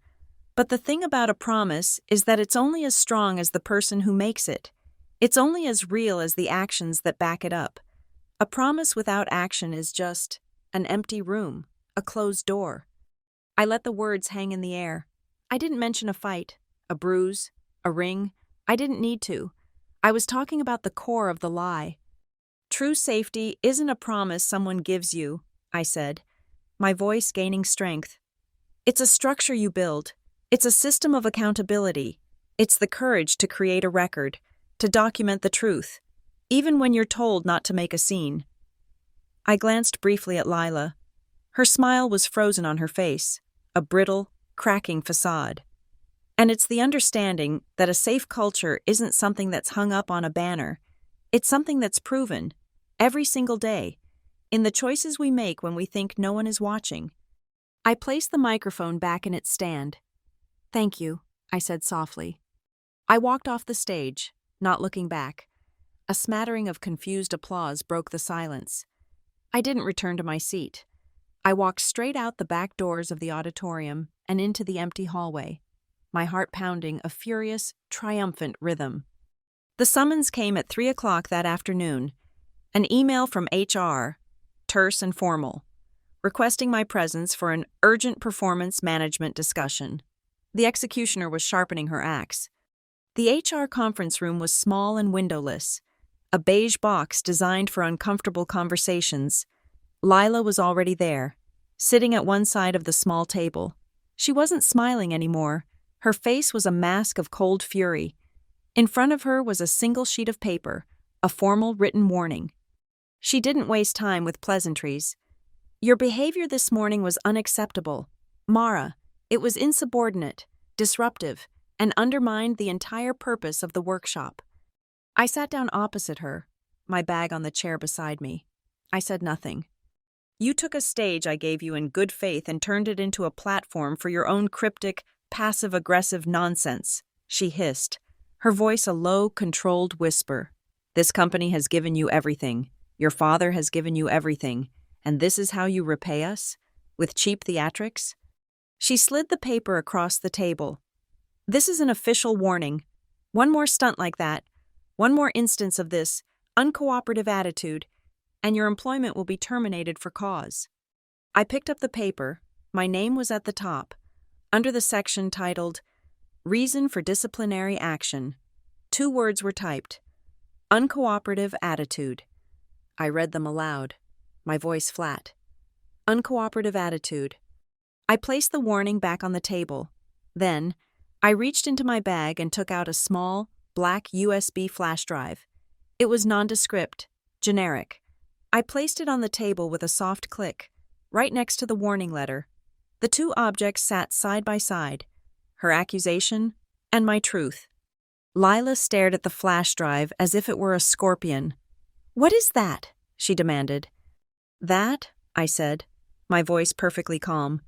But the thing about a promise is that it's only as strong as the person who makes it. It's only as real as the actions that back it up. A promise without action is just an empty room, a closed door." I let the words hang in the air. I didn't mention a fight, a bruise, a ring. I didn't need to. I was talking about the core of the lie. "True safety isn't a promise someone gives you," I said, my voice gaining strength. "It's a structure you build. It's a system of accountability. It's the courage to create a record, to document the truth, even when you're told not to make a scene." I glanced briefly at Lila. Her smile was frozen on her face, a brittle, cracking facade. And it's the understanding that a safe culture isn't something that's hung up on a banner. It's something that's proven, every single day, in the choices we make when we think no one is watching. I placed the microphone back in its stand. Thank you, I said softly. I walked off the stage, not looking back. A smattering of confused applause broke the silence. I didn't return to my seat. I walked straight out the back doors of the auditorium and into the empty hallway, my heart pounding a furious, triumphant rhythm. The summons came at 3 o'clock that afternoon, an email from HR, terse and formal, requesting my presence for an urgent performance management discussion. The executioner was sharpening her axe. The HR conference room was small and windowless, a beige box designed for uncomfortable conversations. Lila was already there, sitting at one side of the small table. She wasn't smiling anymore. Her face was a mask of cold fury. In front of her was a single sheet of paper, a formal written warning. She didn't waste time with pleasantries. Your behavior this morning was unacceptable. Mara, it was insubordinate, disruptive, and undermined the entire purpose of the workshop. I sat down opposite her, my bag on the chair beside me. I said nothing. You took a stage I gave you in good faith and turned it into a platform for your own cryptic, passive-aggressive nonsense, she hissed, her voice a low, controlled whisper. This company has given you everything. Your father has given you everything. And this is how you repay us? With cheap theatrics? She slid the paper across the table. This is an official warning. One more stunt like that, one more instance of this uncooperative attitude, and your employment will be terminated for cause. I picked up the paper. My name was at the top, under the section titled, Reason for Disciplinary Action. 2 words were typed. Uncooperative attitude. I read them aloud, my voice flat. Uncooperative attitude. I placed the warning back on the table. Then, I reached into my bag and took out a small, black USB flash drive. It was nondescript, generic. I placed it on the table with a soft click, right next to the warning letter. The 2 objects sat side by side, her accusation and my truth. Lila stared at the flash drive as if it were a scorpion. What is that? She demanded. That, I said, my voice perfectly calm,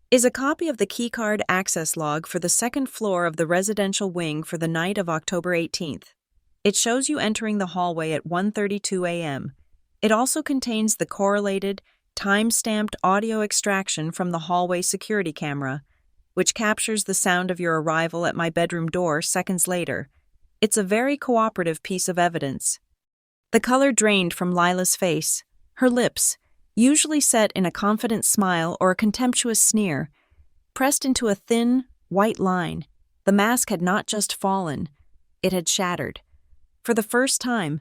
is a copy of the keycard access log for the 2nd floor of the residential wing for the night of October 18th. It shows you entering the hallway at 1:32 a.m. It also contains the correlated, time-stamped audio extraction from the hallway security camera, which captures the sound of your arrival at my bedroom door seconds later. It's a very cooperative piece of evidence. The color drained from Lila's face. Her lips, usually set in a confident smile or a contemptuous sneer, pressed into a thin, white line. The mask had not just fallen, it had shattered. For the first time,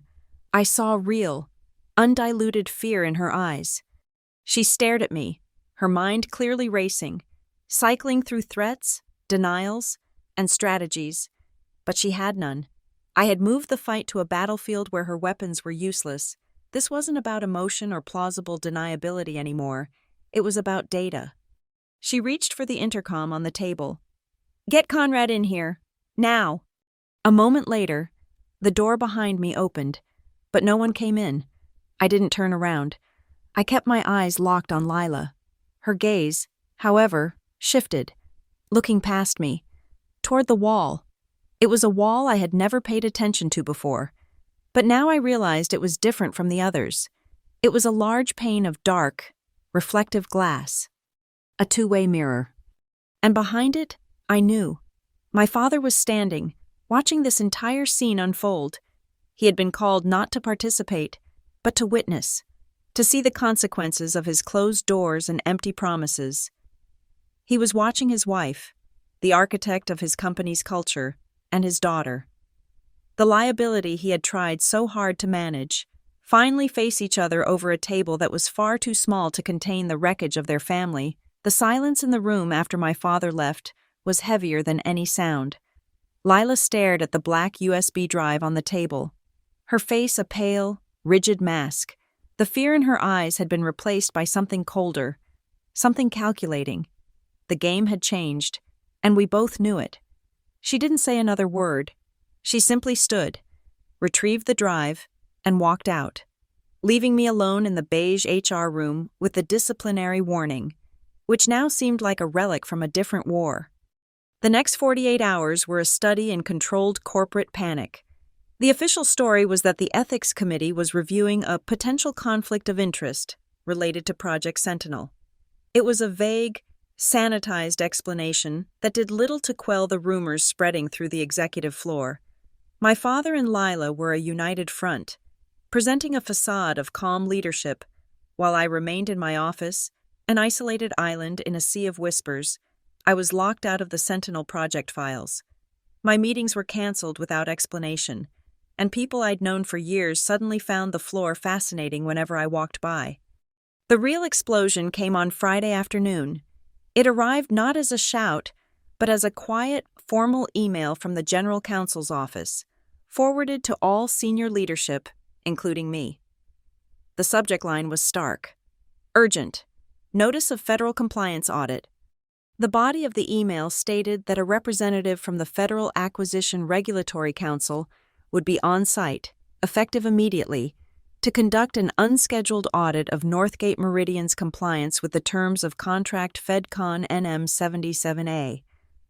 I saw real, undiluted fear in her eyes. She stared at me, her mind clearly racing, cycling through threats, denials, and strategies, but she had none. I had moved the fight to a battlefield where her weapons were useless. This wasn't about emotion or plausible deniability anymore. It was about data. She reached for the intercom on the table. Get Conrad in here. Now. A moment later, the door behind me opened, but no one came in. I didn't turn around. I kept my eyes locked on Lila. Her gaze, however, shifted, looking past me, toward the wall. It was a wall I had never paid attention to before, but now I realized it was different from the others. It was a large pane of dark, reflective glass, a 2-way mirror. And behind it, I knew. My father was standing, watching this entire scene unfold. He had been called not to participate, but to witness, to see the consequences of his closed doors and empty promises. He was watching his wife, the architect of his company's culture, and his daughter. The liability he had tried so hard to manage, finally face each other over a table that was far too small to contain the wreckage of their family. The silence in the room after my father left was heavier than any sound. Lila stared at the black USB drive on the table, her face a pale, rigid mask. The fear in her eyes had been replaced by something colder, something calculating. The game had changed, and we both knew it. She didn't say another word. She simply stood, retrieved the drive, and walked out, leaving me alone in the beige HR room with the disciplinary warning, which now seemed like a relic from a different war. The next 48 hours were a study in controlled corporate panic. The official story was that the Ethics Committee was reviewing a potential conflict of interest related to Project Sentinel. It was a vague, sanitized explanation that did little to quell the rumors spreading through the executive floor. My father and Lila were a united front, presenting a facade of calm leadership, while I remained in my office, an isolated island in a sea of whispers. I was locked out of the Sentinel project files. My meetings were canceled without explanation, and people I'd known for years suddenly found the floor fascinating whenever I walked by. The real explosion came on Friday afternoon. It arrived not as a shout, but as a quiet, formal email from the General Counsel's office, forwarded to all senior leadership, including me. The subject line was stark. Urgent. Notice of Federal Compliance Audit. The body of the email stated that a representative from the Federal Acquisition Regulatory Council would be on site, effective immediately, to conduct an unscheduled audit of Northgate Meridian's compliance with the terms of Contract FedCon NM 77A.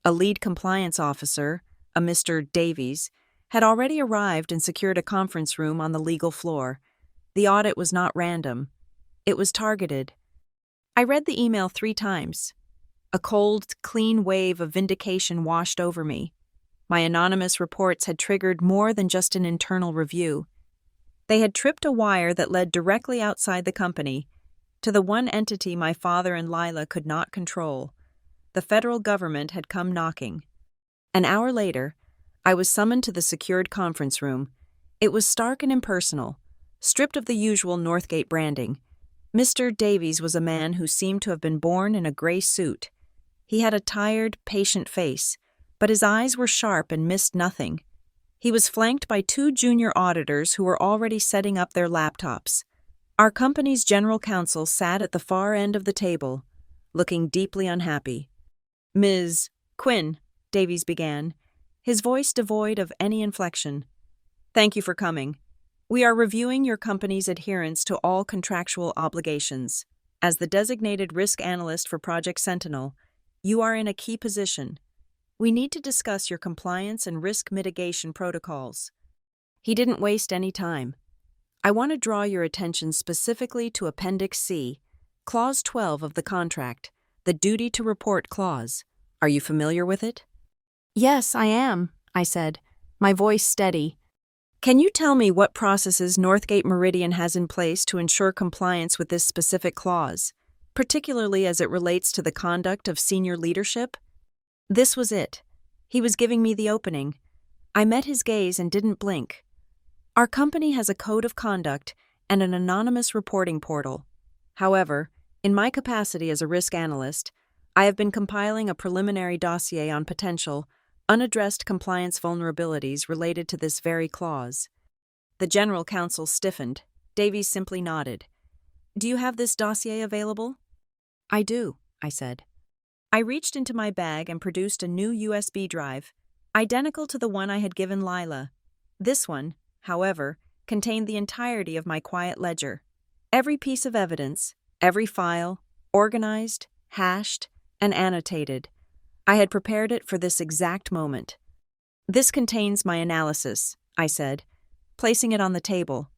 A lead compliance officer, a Mr. Davies, had already arrived and secured a conference room on the legal floor. The audit was not random. It was targeted. I read the email 3 times. A cold, clean wave of vindication washed over me. My anonymous reports had triggered more than just an internal review. They had tripped a wire that led directly outside the company, to the one entity my father and Lila could not control. The federal government had come knocking. An hour later, I was summoned to the secured conference room. It was stark and impersonal, stripped of the usual Northgate branding. Mr. Davies was a man who seemed to have been born in a gray suit. He had a tired, patient face, but his eyes were sharp and missed nothing. He was flanked by 2 junior auditors who were already setting up their laptops. Our company's general counsel sat at the far end of the table, looking deeply unhappy. "Ms. Quinn," Davies began, his voice devoid of any inflection. "Thank you for coming. We are reviewing your company's adherence to all contractual obligations. As the designated risk analyst for Project Sentinel, you are in a key position. We need to discuss your compliance and risk mitigation protocols." He didn't waste any time. "I want to draw your attention specifically to Appendix C, Clause 12 of the contract, the duty to report clause. Are you familiar with it?" "Yes, I am," I said, my voice steady. "Can you tell me what processes Northgate Meridian has in place to ensure compliance with this specific clause, particularly as it relates to the conduct of senior leadership?" This was it. He was giving me the opening. I met his gaze and didn't blink. "Our company has a code of conduct and an anonymous reporting portal. However, in my capacity as a risk analyst, I have been compiling a preliminary dossier on potential, unaddressed compliance vulnerabilities related to this very clause." The general counsel stiffened. Davies simply nodded. "Do you have this dossier available?" "I do," I said. I reached into my bag and produced a new USB drive, identical to the one I had given Lila. This one, however, contained the entirety of my quiet ledger. Every piece of evidence, every file, organized, hashed, and annotated. I had prepared it for this exact moment. "This contains my analysis," I said, placing it on the table.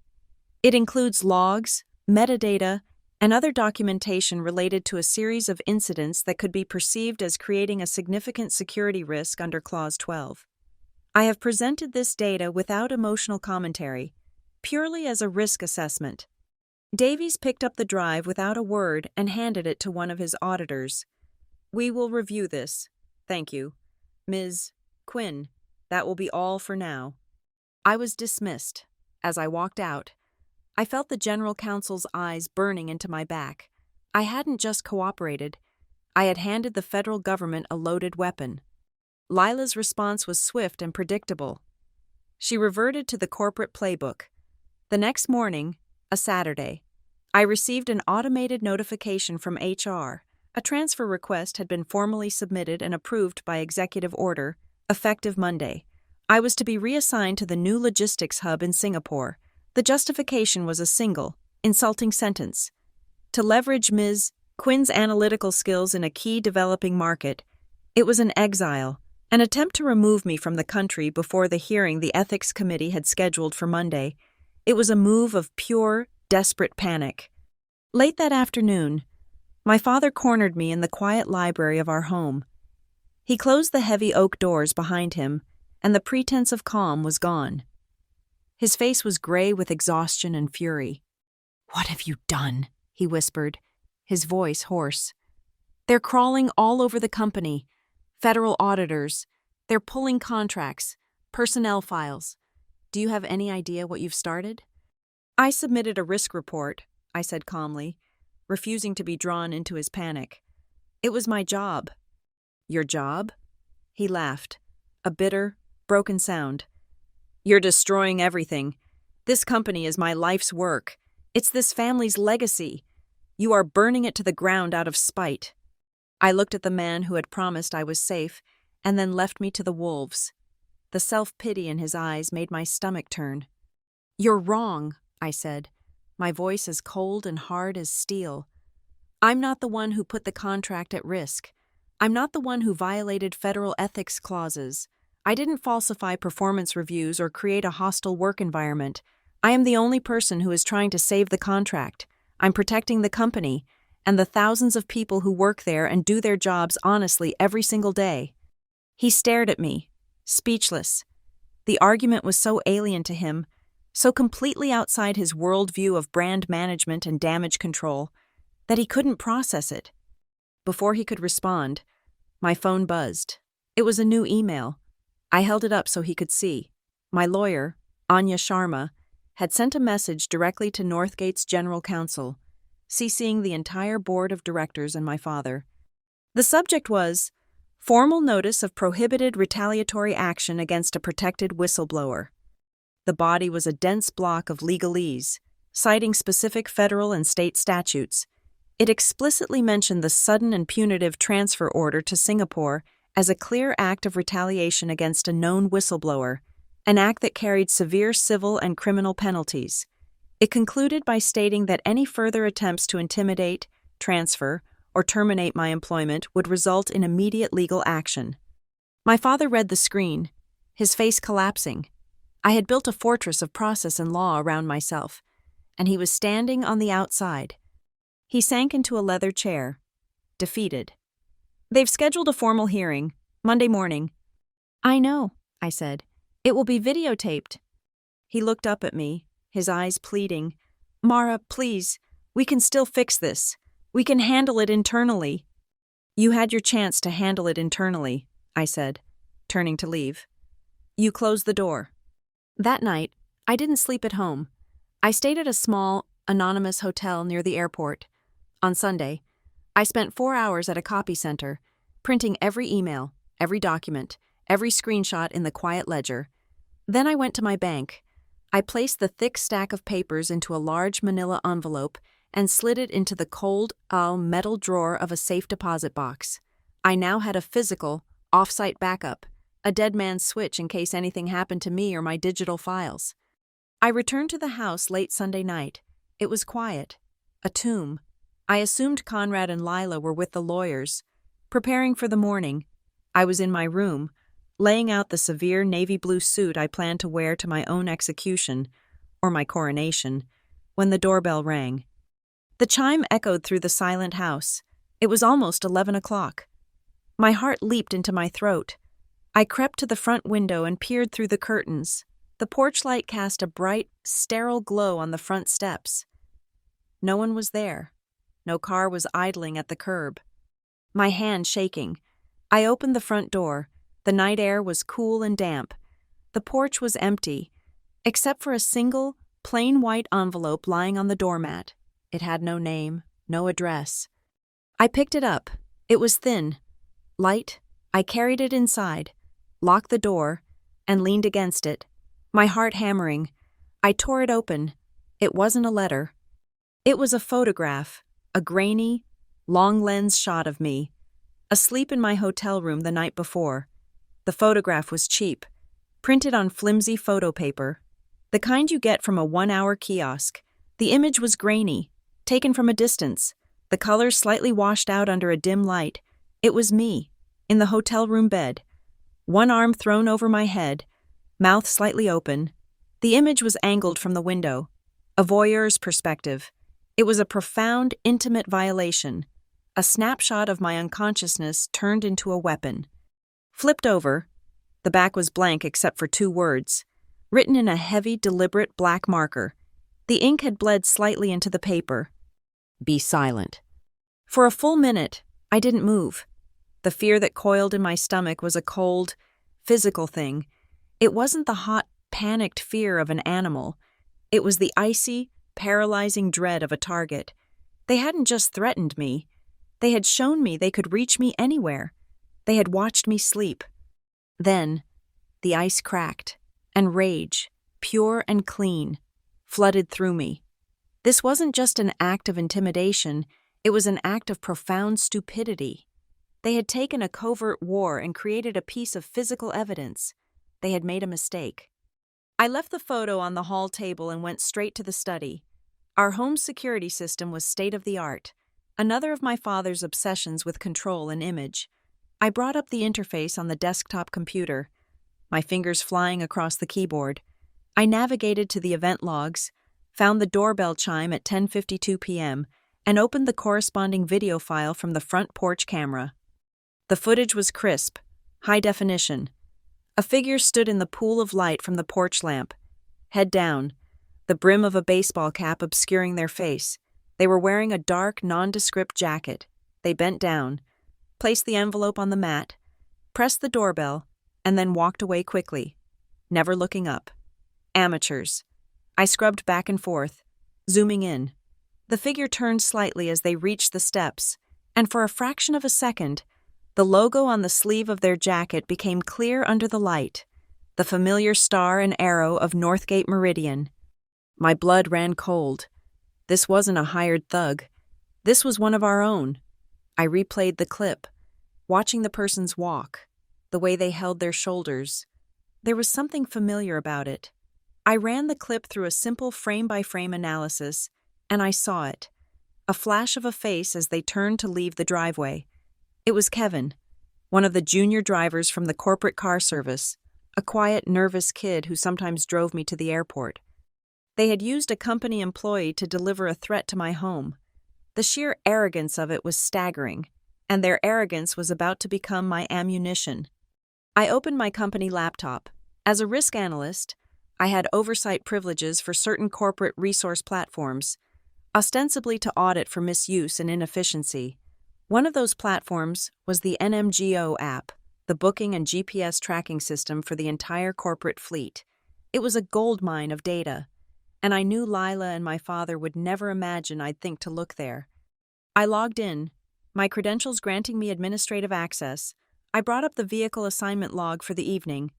"It includes logs, metadata, and other documentation related to a series of incidents that could be perceived as creating a significant security risk under Clause 12. I have presented this data without emotional commentary, purely as a risk assessment." Davies picked up the drive without a word and handed it to one of his auditors. "We will review this. Thank you. Ms. Quinn, that will be all for now." I was dismissed. As I walked out, I felt the general counsel's eyes burning into my back. I hadn't just cooperated. I had handed the federal government a loaded weapon. Lila's response was swift and predictable. She reverted to the corporate playbook. The next morning, a Saturday, I received an automated notification from HR. A transfer request had been formally submitted and approved by executive order, effective Monday. I was to be reassigned to the new logistics hub in Singapore. The justification was a single, insulting sentence: to leverage Ms. Quinn's analytical skills in a key developing market. It was an exile, an attempt to remove me from the country before the hearing the ethics committee had scheduled for Monday. It was a move of pure, desperate panic. Late that afternoon, my father cornered me in the quiet library of our home. He closed the heavy oak doors behind him, and the pretense of calm was gone. His face was gray with exhaustion and fury. "What have you done?" he whispered, his voice hoarse. "They're crawling all over the company. Federal auditors. They're pulling contracts, personnel files. Do you have any idea what you've started?" "I submitted a risk report," I said calmly, refusing to be drawn into his panic. "It was my job." "Your job?" He laughed, a bitter, broken sound. "You're destroying everything. This company is my life's work. It's this family's legacy. You are burning it to the ground out of spite." I looked at the man who had promised I was safe and then left me to the wolves. The self-pity in his eyes made my stomach turn. "You're wrong," I said, my voice as cold and hard as steel. "I'm not the one who put the contract at risk. I'm not the one who violated federal ethics clauses. I didn't falsify performance reviews or create a hostile work environment. I am the only person who is trying to save the contract. I'm protecting the company and the thousands of people who work there and do their jobs honestly every single day." He stared at me, speechless. The argument was so alien to him, so completely outside his worldview of brand management and damage control, that he couldn't process it. Before he could respond, my phone buzzed. It was a new email. I held it up so he could see. My lawyer, Anya Sharma, had sent a message directly to Northgate's general counsel, CCing the entire board of directors and my father. The subject was, "Formal notice of prohibited retaliatory action against a protected whistleblower." The body was a dense block of legalese, citing specific federal and state statutes. It explicitly mentioned the sudden and punitive transfer order to Singapore as a clear act of retaliation against a known whistleblower, an act that carried severe civil and criminal penalties. It concluded by stating that any further attempts to intimidate, transfer, or terminate my employment would result in immediate legal action. My father read the screen, his face collapsing. I had built a fortress of process and law around myself, and he was standing on the outside. He sank into a leather chair, defeated. "They've scheduled a formal hearing, Monday morning." "I know," I said. "It will be videotaped." He looked up at me, his eyes pleading. "Mara, please, we can still fix this. We can handle it internally." "You had your chance to handle it internally," I said, turning to leave. "You closed the door." That night, I didn't sleep at home. I stayed at a small, anonymous hotel near the airport. On Sunday, I spent 4 hours at a copy center, printing every email, every document, every screenshot in the quiet ledger. Then I went to my bank. I placed the thick stack of papers into a large manila envelope and slid it into the cold, metal drawer of a safe deposit box. I now had a physical, off-site backup, a dead man's switch in case anything happened to me or my digital files. I returned to the house late Sunday night. It was quiet, a tomb. I assumed Conrad and Lila were with the lawyers. Preparing for the morning, I was in my room, laying out the severe navy blue suit I planned to wear to my own execution, or my coronation, when the doorbell rang. The chime echoed through the silent house. It was almost 11 o'clock. My heart leaped into my throat. I crept to the front window and peered through the curtains. The porch light cast a bright, sterile glow on the front steps. No one was there. No car was idling at the curb. My hand shaking, I opened the front door. The night air was cool and damp. The porch was empty, except for a single, plain white envelope lying on the doormat. It had no name, no address. I picked it up. It was thin, light. I carried it inside, locked the door, and leaned against it, my heart hammering. I tore it open. It wasn't a letter. It was a photograph, a grainy, long-lens shot of me, asleep in my hotel room the night before. The photograph was cheap, printed on flimsy photo paper, the kind you get from a 1-hour kiosk. The image was grainy, taken from a distance, the colors slightly washed out under a dim light. It was me, in the hotel room bed, one arm thrown over my head, mouth slightly open. The image was angled from the window, a voyeur's perspective. It was a profound, intimate violation, a snapshot of my unconsciousness turned into a weapon. Flipped over, the back was blank except for 2 words, written in a heavy, deliberate black marker. The ink had bled slightly into the paper. Be silent. For a full minute, I didn't move. The fear that coiled in my stomach was a cold, physical thing. It wasn't the hot, panicked fear of an animal. It was the icy, paralyzing dread of a target. They hadn't just threatened me. They had shown me they could reach me anywhere. They had watched me sleep. Then, the ice cracked, and rage, pure and clean, flooded through me. This wasn't just an act of intimidation, it was an act of profound stupidity. They had taken a covert war and created a piece of physical evidence. They had made a mistake. I left the photo on the hall table and went straight to the study. Our home security system was state-of-the-art, another of my father's obsessions with control and image. I brought up the interface on the desktop computer, my fingers flying across the keyboard. I navigated to the event logs, found the doorbell chime at 10:52 p.m., and opened the corresponding video file from the front porch camera. The footage was crisp, high definition. A figure stood in the pool of light from the porch lamp, head down, the brim of a baseball cap obscuring their face. They were wearing a dark, nondescript jacket. They bent down, placed the envelope on the mat, pressed the doorbell, and then walked away quickly, never looking up. Amateurs. I scrubbed back and forth, zooming in. The figure turned slightly as they reached the steps, and for a fraction of a second, the logo on the sleeve of their jacket became clear under the light, the familiar star and arrow of Northgate Meridian. My blood ran cold. This wasn't a hired thug. This was one of our own. I replayed the clip, watching the person's walk, the way they held their shoulders. There was something familiar about it. I ran the clip through a simple frame-by-frame analysis, and I saw it. A flash of a face as they turned to leave the driveway. It was Kevin, one of the junior drivers from the corporate car service, a quiet, nervous kid who sometimes drove me to the airport. They had used a company employee to deliver a threat to my home. The sheer arrogance of it was staggering, and their arrogance was about to become my ammunition. I opened my company laptop. As a risk analyst, I had oversight privileges for certain corporate resource platforms, ostensibly to audit for misuse and inefficiency. One of those platforms was the NMGO app, the booking and GPS tracking system for the entire corporate fleet. It was a goldmine of data, and I knew Lila and my father would never imagine I'd think to look there. I logged in, my credentials granting me administrative access. I brought up the vehicle assignment log for the evening.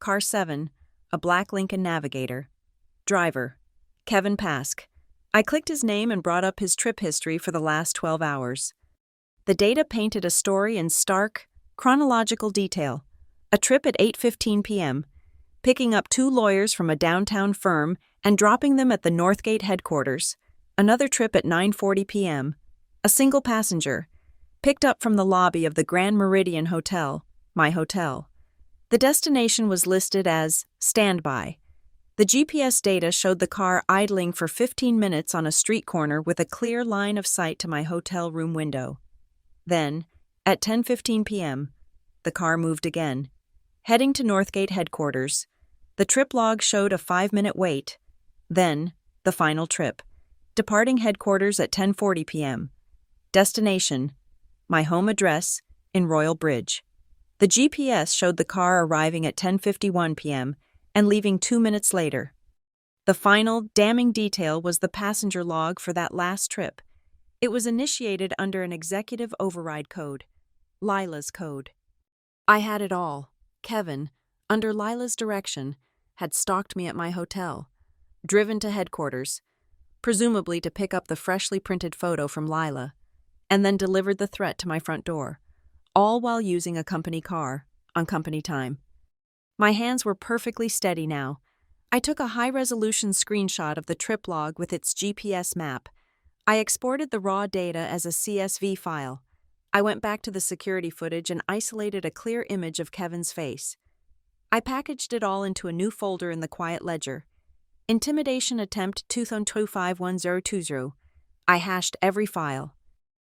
Car 7, a black Lincoln Navigator. Driver, Kevin Pask. I clicked his name and brought up his trip history for the last 12 hours. The data painted a story in stark, chronological detail. A trip at 8:15 p.m., picking up 2 lawyers from a downtown firm and dropping them at the Northgate headquarters. Another trip at 9:40 p.m., a single passenger, picked up from the lobby of the Grand Meridian Hotel, my hotel. The destination was listed as standby. The GPS data showed the car idling for 15 minutes on a street corner with a clear line of sight to my hotel room window. Then, at 10:15 p.m., the car moved again, heading to Northgate headquarters. The trip log showed a 5-minute wait. Then, the final trip, departing headquarters at 10:40 p.m. Destination, my home address in Royal Bridge. The GPS showed the car arriving at 10:51 p.m. and leaving 2 minutes later. The final, damning detail was the passenger log for that last trip. It was initiated under an executive override code, Lila's code. I had it all. Kevin, under Lila's direction, had stalked me at my hotel, driven to headquarters, presumably to pick up the freshly printed photo from Lila, and then delivered the threat to my front door, all while using a company car, on company time. My hands were perfectly steady now. I took a high-resolution screenshot of the trip log with its GPS map. I exported the raw data as a CSV file. I went back to the security footage and isolated a clear image of Kevin's face. I packaged it all into a new folder in the quiet ledger. Intimidation attempt 20251020. I hashed every file.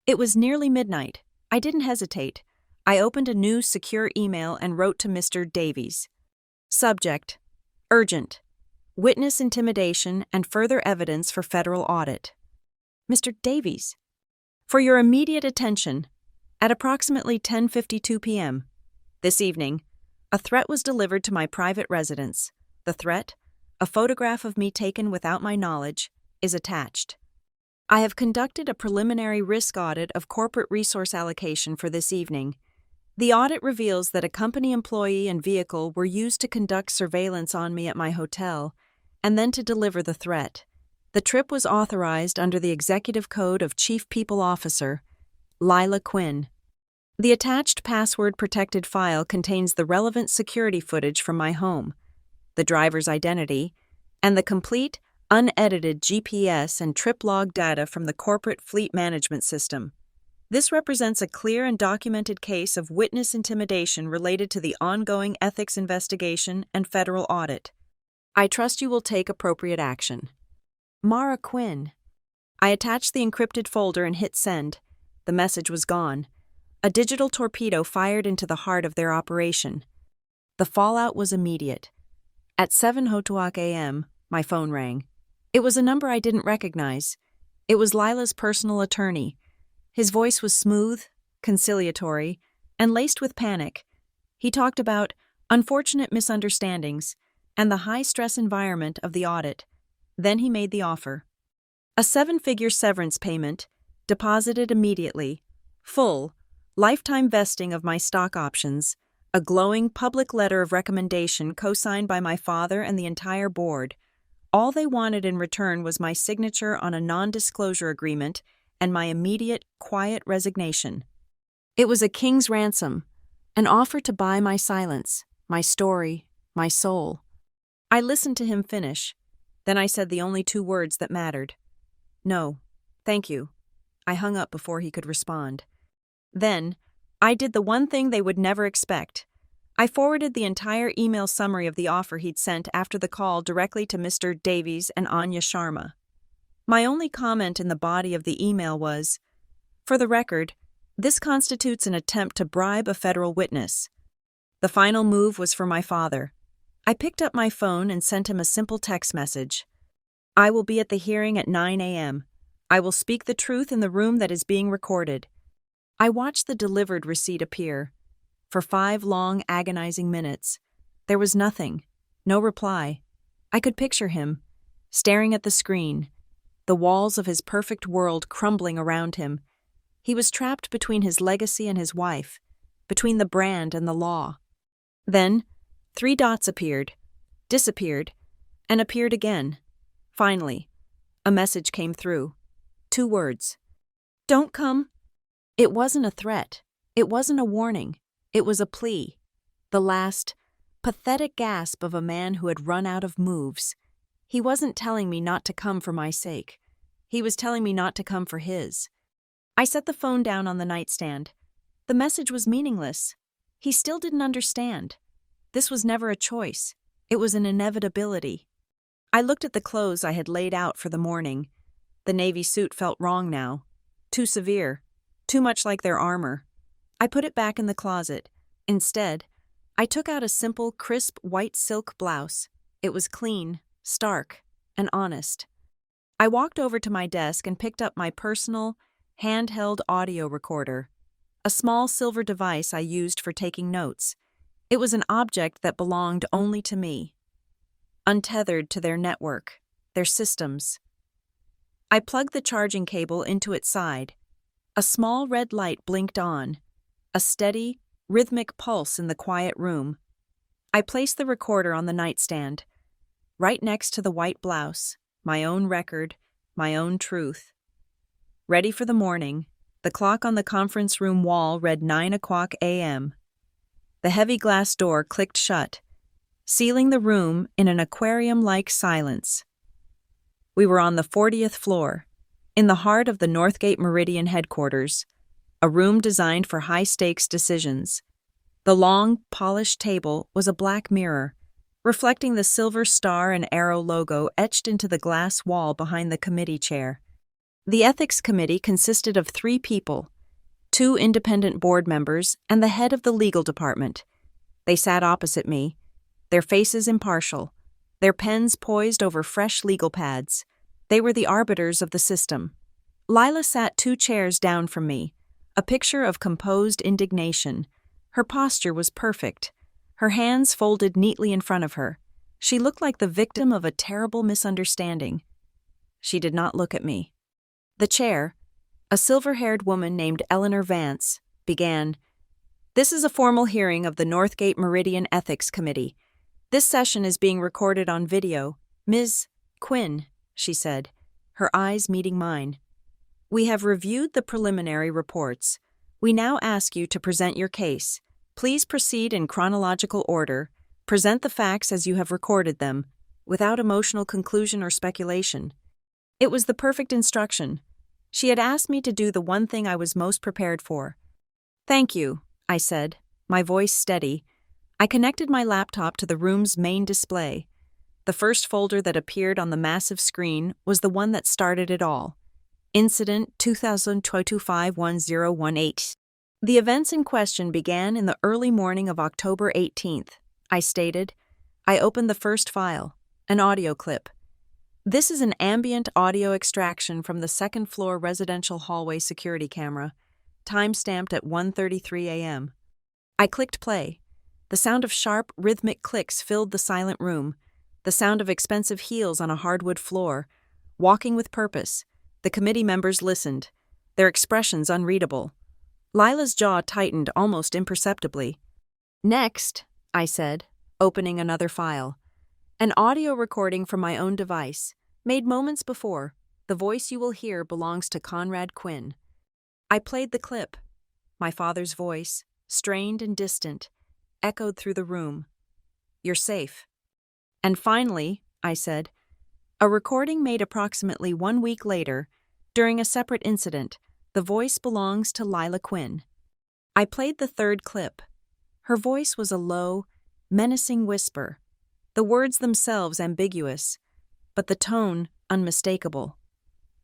It was nearly midnight. I didn't hesitate. I opened a new secure email and wrote to Mr. Davies. Subject: Urgent. Witness intimidation and further evidence for federal audit. Mr. Davies, for your immediate attention, at approximately 10:52 p.m. this evening, a threat was delivered to my private residence. The threat, a photograph of me taken without my knowledge, is attached. I have conducted a preliminary risk audit of corporate resource allocation for this evening. The audit reveals that a company employee and vehicle were used to conduct surveillance on me at my hotel and then to deliver the threat. The trip was authorized under the Executive Code of Chief People Officer, Lila Quinn. The attached password-protected file contains the relevant security footage from my home, the driver's identity, and the complete, unedited GPS and trip log data from the corporate fleet management system. This represents a clear and documented case of witness intimidation related to the ongoing ethics investigation and federal audit. I trust you will take appropriate action. Mara Quinn. I attached the encrypted folder and hit send. The message was gone. A digital torpedo fired into the heart of their operation. The fallout was immediate. At 7:02 a.m., my phone rang. It was a number I didn't recognize. It was Lila's personal attorney. His voice was smooth, conciliatory, and laced with panic. He talked about unfortunate misunderstandings and the high-stress environment of the audit. Then he made the offer. A 7-figure severance payment, deposited immediately, full, lifetime vesting of my stock options, a glowing public letter of recommendation co-signed by my father and the entire board. All they wanted in return was my signature on a non-disclosure agreement and my immediate, quiet resignation. It was a king's ransom, an offer to buy my silence, my story, my soul. I listened to him finish. Then I said the only 2 words that mattered. No, thank you. I hung up before he could respond. Then, I did the one thing they would never expect. I forwarded the entire email summary of the offer he'd sent after the call directly to Mr. Davies and Anya Sharma. My only comment in the body of the email was, for the record, this constitutes an attempt to bribe a federal witness. The final move was for my father. I picked up my phone and sent him a simple text message. I will be at the hearing at 9 a.m. I will speak the truth in the room that is being recorded. I watched the delivered receipt appear. For 5 long, agonizing minutes. There was nothing, no reply. I could picture him, staring at the screen, the walls of his perfect world crumbling around him. He was trapped between his legacy and his wife, between the brand and the law. Then, 3 dots appeared, disappeared, and appeared again. Finally, a message came through. 2 words. Don't come. It wasn't a threat. It wasn't a warning. It was a plea. The last, pathetic gasp of a man who had run out of moves. He wasn't telling me not to come for my sake. He was telling me not to come for his. I set the phone down on the nightstand. The message was meaningless. He still didn't understand. This was never a choice. It was an inevitability. I looked at the clothes I had laid out for the morning. The navy suit felt wrong now. Too severe. Too much like their armor. I put it back in the closet. Instead, I took out a simple, crisp white silk blouse. It was clean, stark, and honest. I walked over to my desk and picked up my personal, handheld audio recorder, a small silver device I used for taking notes. It was an object that belonged only to me, untethered to their network, their systems. I plugged the charging cable into its side. A small red light blinked on, a steady, rhythmic pulse in the quiet room. I placed the recorder on the nightstand, right next to the white blouse, my own record, my own truth. Ready for the morning, the clock on the conference room wall read 9:00 a.m. The heavy glass door clicked shut, sealing the room in an aquarium-like silence. We were on the 40th floor, in the heart of the Northgate Meridian headquarters. a room designed for high-stakes decisions. The long, polished table was a black mirror, reflecting the silver star and arrow logo etched into the glass wall behind the committee chair. The ethics committee consisted of 3 people, 2 independent board members and the head of the legal department. They sat opposite me, their faces impartial, their pens poised over fresh legal pads. They were the arbiters of the system. Lila sat 2 chairs down from me, a picture of composed indignation. Her posture was perfect, her hands folded neatly in front of her. She looked like the victim of a terrible misunderstanding. She did not look at me. The chair, a silver-haired woman named Eleanor Vance, began, "This is a formal hearing of the Northgate Meridian Ethics Committee. This session is being recorded on video. Ms. Quinn," she said, her eyes meeting mine. "We have reviewed the preliminary reports. We now ask you to present your case. Please proceed in chronological order. Present the facts as you have recorded them, without emotional conclusion or speculation." It was the perfect instruction. She had asked me to do the one thing I was most prepared for. "Thank you," I said, my voice steady. I connected my laptop to the room's main display. The first folder that appeared on the massive screen was the one that started it all. Incident 20251018. The events in question began in the early morning of October 18th, I stated. I opened the first file, an audio clip. This is an ambient audio extraction from the second-floor residential hallway security camera, time-stamped at 1:33 a.m. I clicked play. The sound of sharp, rhythmic clicks filled the silent room, the sound of expensive heels on a hardwood floor. Walking with purpose, the committee members listened, their expressions unreadable. Lila's jaw tightened almost imperceptibly. "Next," I said, opening another file. An audio recording from my own device, made moments before. The voice you will hear belongs to Conrad Quinn. I played the clip. My father's voice, strained and distant, echoed through the room. "You're safe." And finally, I said, a recording made approximately 1 week later, during a separate incident. The voice belongs to Lila Quinn. I played the third clip. Her voice was a low, menacing whisper, the words themselves ambiguous, but the tone unmistakable.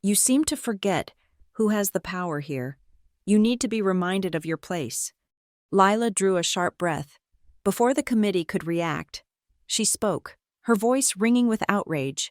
"You seem to forget who has the power here. You need to be reminded of your place." Lila drew a sharp breath. Before the committee could react, she spoke, her voice ringing with outrage.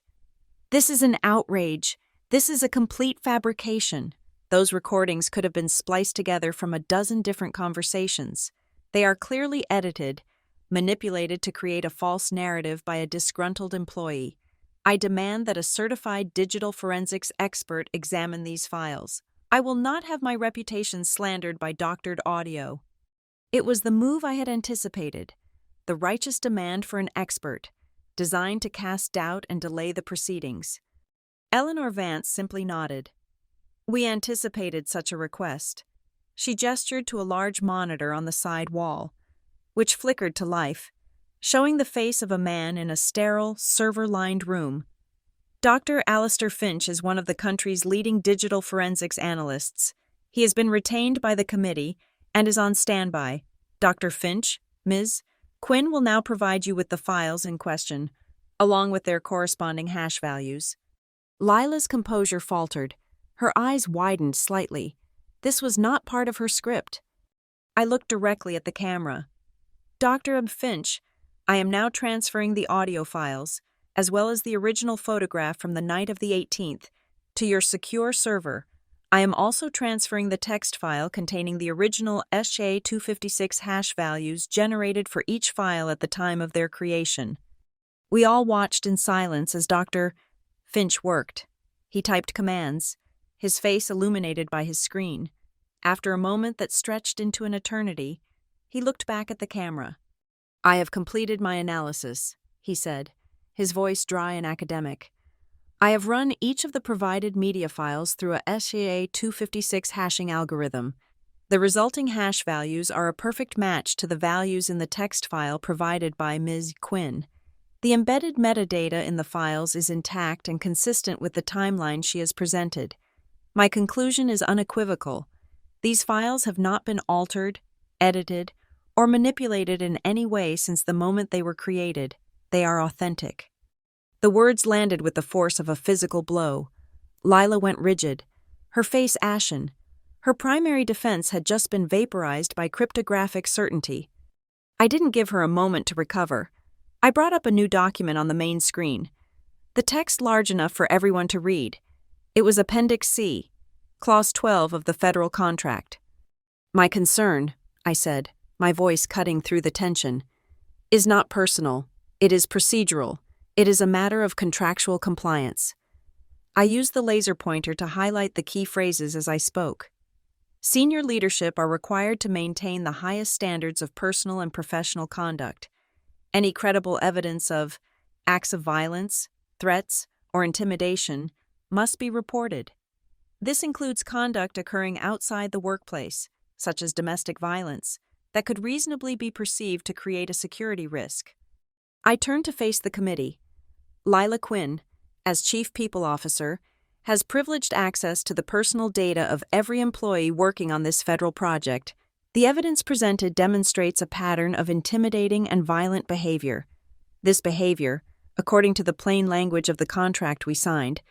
"This is an outrage. This is a complete fabrication. Those recordings could have been spliced together from a dozen different conversations. They are clearly edited, manipulated to create a false narrative by a disgruntled employee. I demand that a certified digital forensics expert examine these files. I will not have my reputation slandered by doctored audio." It was the move I had anticipated, the righteous demand for an expert, designed to cast doubt and delay the proceedings. Eleanor Vance simply nodded. We anticipated such a request. She gestured to a large monitor on the side wall, which flickered to life, showing the face of a man in a sterile, server-lined room. Dr. Alistair Finch is one of the country's leading digital forensics analysts. He has been retained by the committee and is on standby. Dr. Finch, Ms. Quinn will now provide you with the files in question, along with their corresponding hash values. Lila's composure faltered. Her eyes widened slightly. This was not part of her script. I looked directly at the camera. "Dr. Finch, I am now transferring the audio files, as well as the original photograph from the night of the 18th, to your secure server. I am also transferring the text file containing the original SHA-256 hash values generated for each file at the time of their creation." We all watched in silence as Dr. Finch worked. He typed commands, his face illuminated by his screen. After a moment that stretched into an eternity, he looked back at the camera. "I have completed my analysis," he said, his voice dry and academic. "I have run each of the provided media files through a SHA-256 hashing algorithm. The resulting hash values are a perfect match to the values in the text file provided by Ms. Quinn. The embedded metadata in the files is intact and consistent with the timeline she has presented. My conclusion is unequivocal. These files have not been altered, edited, or manipulated in any way since the moment they were created. They are authentic. The words landed with the force of a physical blow. Lila went rigid, her face ashen. Her primary defense had just been vaporized by cryptographic certainty. I didn't give her a moment to recover. I brought up a new document on the main screen. The text large enough for everyone to read. It was Appendix C, Clause 12 of the federal contract. "My concern," I said, my voice cutting through the tension, "is not personal. It is procedural. It is a matter of contractual compliance." I used the laser pointer to highlight the key phrases as I spoke. Senior leadership are required to maintain the highest standards of personal and professional conduct. Any credible evidence of acts of violence, threats, or intimidation must be reported. This includes conduct occurring outside the workplace, such as domestic violence, that could reasonably be perceived to create a security risk. I turned to face the committee. Lila Quinn, as Chief People Officer, has privileged access to the personal data of every employee working on this federal project. The evidence presented demonstrates a pattern of intimidating and violent behavior. This behavior, according to the plain language of the contract we signed,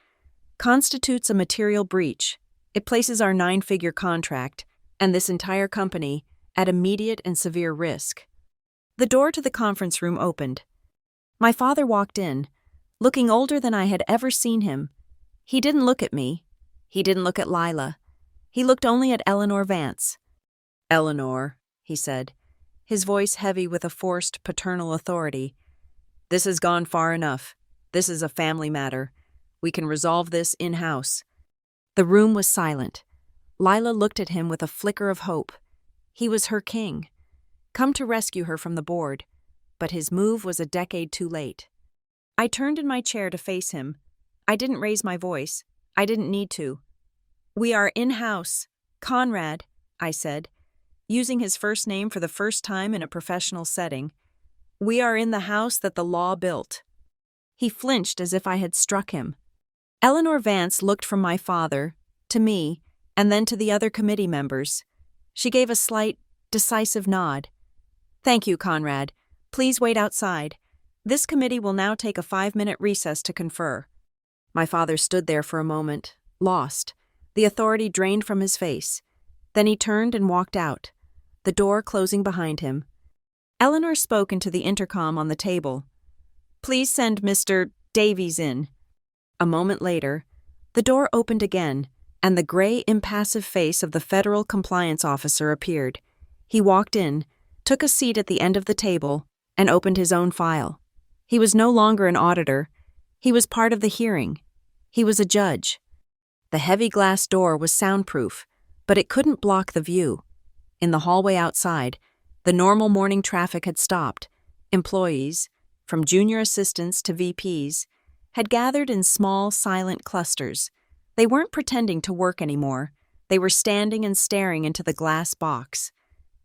constitutes a material breach. It places our 9-figure contract, and this entire company, at immediate and severe risk. The door to the conference room opened. My father walked in, looking older than I had ever seen him. He didn't look at me. He didn't look at Lila. He looked only at Eleanor Vance. "Eleanor," he said, his voice heavy with a forced paternal authority, "this has gone far enough. This is a family matter. We can resolve this in-house." The room was silent. Lila looked at him with a flicker of hope. He was her king, come to rescue her from the board, but his move was a decade too late. I turned in my chair to face him. I didn't raise my voice. I didn't need to. "We are in-house. Conrad," I said, using his first name for the first time in a professional setting. "We are in the house that the law built." He flinched as if I had struck him. Eleanor Vance looked from my father, to me, and then to the other committee members. She gave a slight, decisive nod. "Thank you, Conrad. Please wait outside. This committee will now take a 5-minute recess to confer." My father stood there for a moment, lost, the authority drained from his face. Then he turned and walked out, the door closing behind him. Eleanor spoke into the intercom on the table. "Please send Mr. Davies in." A moment later, the door opened again, and the gray, impassive face of the federal compliance officer appeared. He walked in, took a seat at the end of the table, and opened his own file. He was no longer an auditor. He was part of the hearing. He was a judge. The heavy glass door was soundproof, but it couldn't block the view. In the hallway outside, the normal morning traffic had stopped. Employees, from junior assistants to VPs, had gathered in small, silent clusters. They weren't pretending to work anymore. They were standing and staring into the glass box.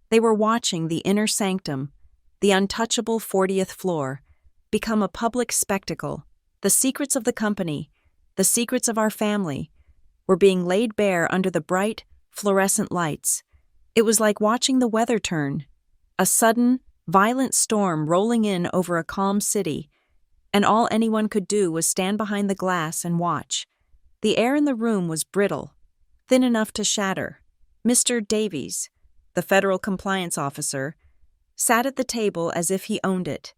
They were watching the inner sanctum, the untouchable 40th floor, become a public spectacle. The secrets of the company, the secrets of our family, were being laid bare under the bright, fluorescent lights. It was like watching the weather turn. A sudden, violent storm rolling in over a calm city, and all anyone could do was stand behind the glass and watch. The air in the room was brittle, thin enough to shatter. Mr. Davies, the federal compliance officer, sat at the table as if he owned it.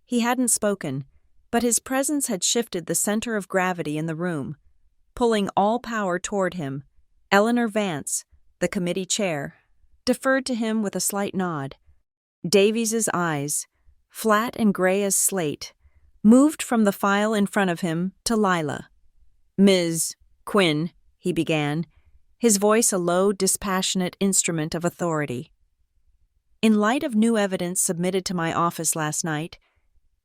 He hadn't spoken, but his presence had shifted the center of gravity in the room, pulling all power toward him. Eleanor Vance, the committee chair, deferred to him with a slight nod. Davies's eyes, flat and gray as slate, moved from the file in front of him to Lila. "Ms. Quinn," he began, his voice a low, dispassionate instrument of authority. "In light of new evidence submitted to my office last night,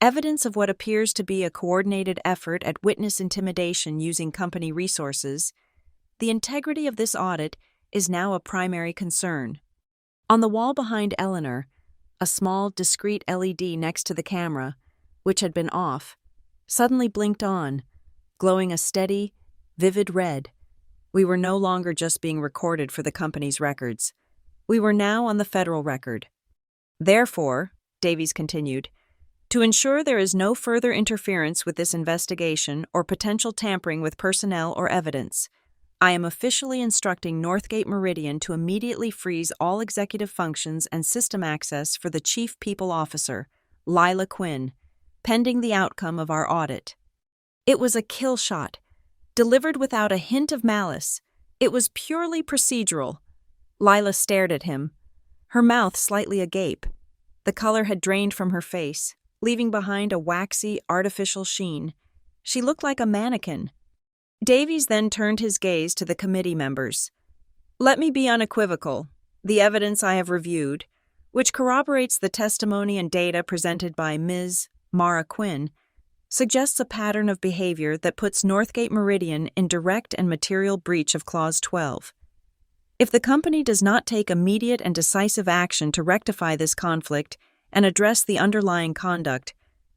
evidence of what appears to be a coordinated effort at witness intimidation using company resources, the integrity of this audit is now a primary concern." On the wall behind Eleanor, a small, discreet LED next to the camera, which had been off, suddenly blinked on, glowing a steady, vivid red. We were no longer just being recorded for the company's records. We were now on the federal record. Therefore, Davies continued, to ensure there is no further interference with this investigation or potential tampering with personnel or evidence, I am officially instructing Northgate Meridian to immediately freeze all executive functions and system access for the Chief People Officer, Lila Quinn, pending the outcome of our audit. It was a kill shot, delivered without a hint of malice. It was purely procedural. Lila stared at him, her mouth slightly agape. The color had drained from her face, leaving behind a waxy, artificial sheen. She looked like a mannequin. Davies then turned his gaze to the committee members. Let me be unequivocal. The evidence I have reviewed, which corroborates the testimony and data presented by Ms. Mara Quinn, suggests a pattern of behavior that puts Northgate Meridian in direct and material breach of Clause 12. If the company does not take immediate and decisive action to rectify this conflict and address the underlying conduct,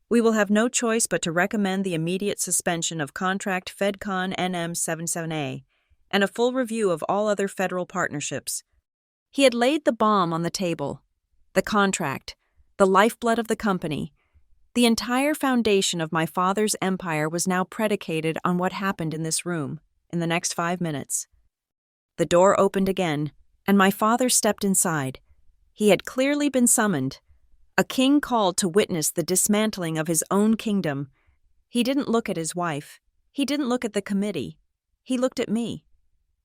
we will have no choice but to recommend the immediate suspension of contract FedCon NM77A and a full review of all other federal partnerships. He had laid the bomb on the table. The contract, the lifeblood of the company, the entire foundation of my father's empire was now predicated on what happened in this room in the next 5 minutes. The door opened again, and my father stepped inside. He had clearly been summoned. A king called to witness the dismantling of his own kingdom. He didn't look at his wife. He didn't look at the committee. He looked at me.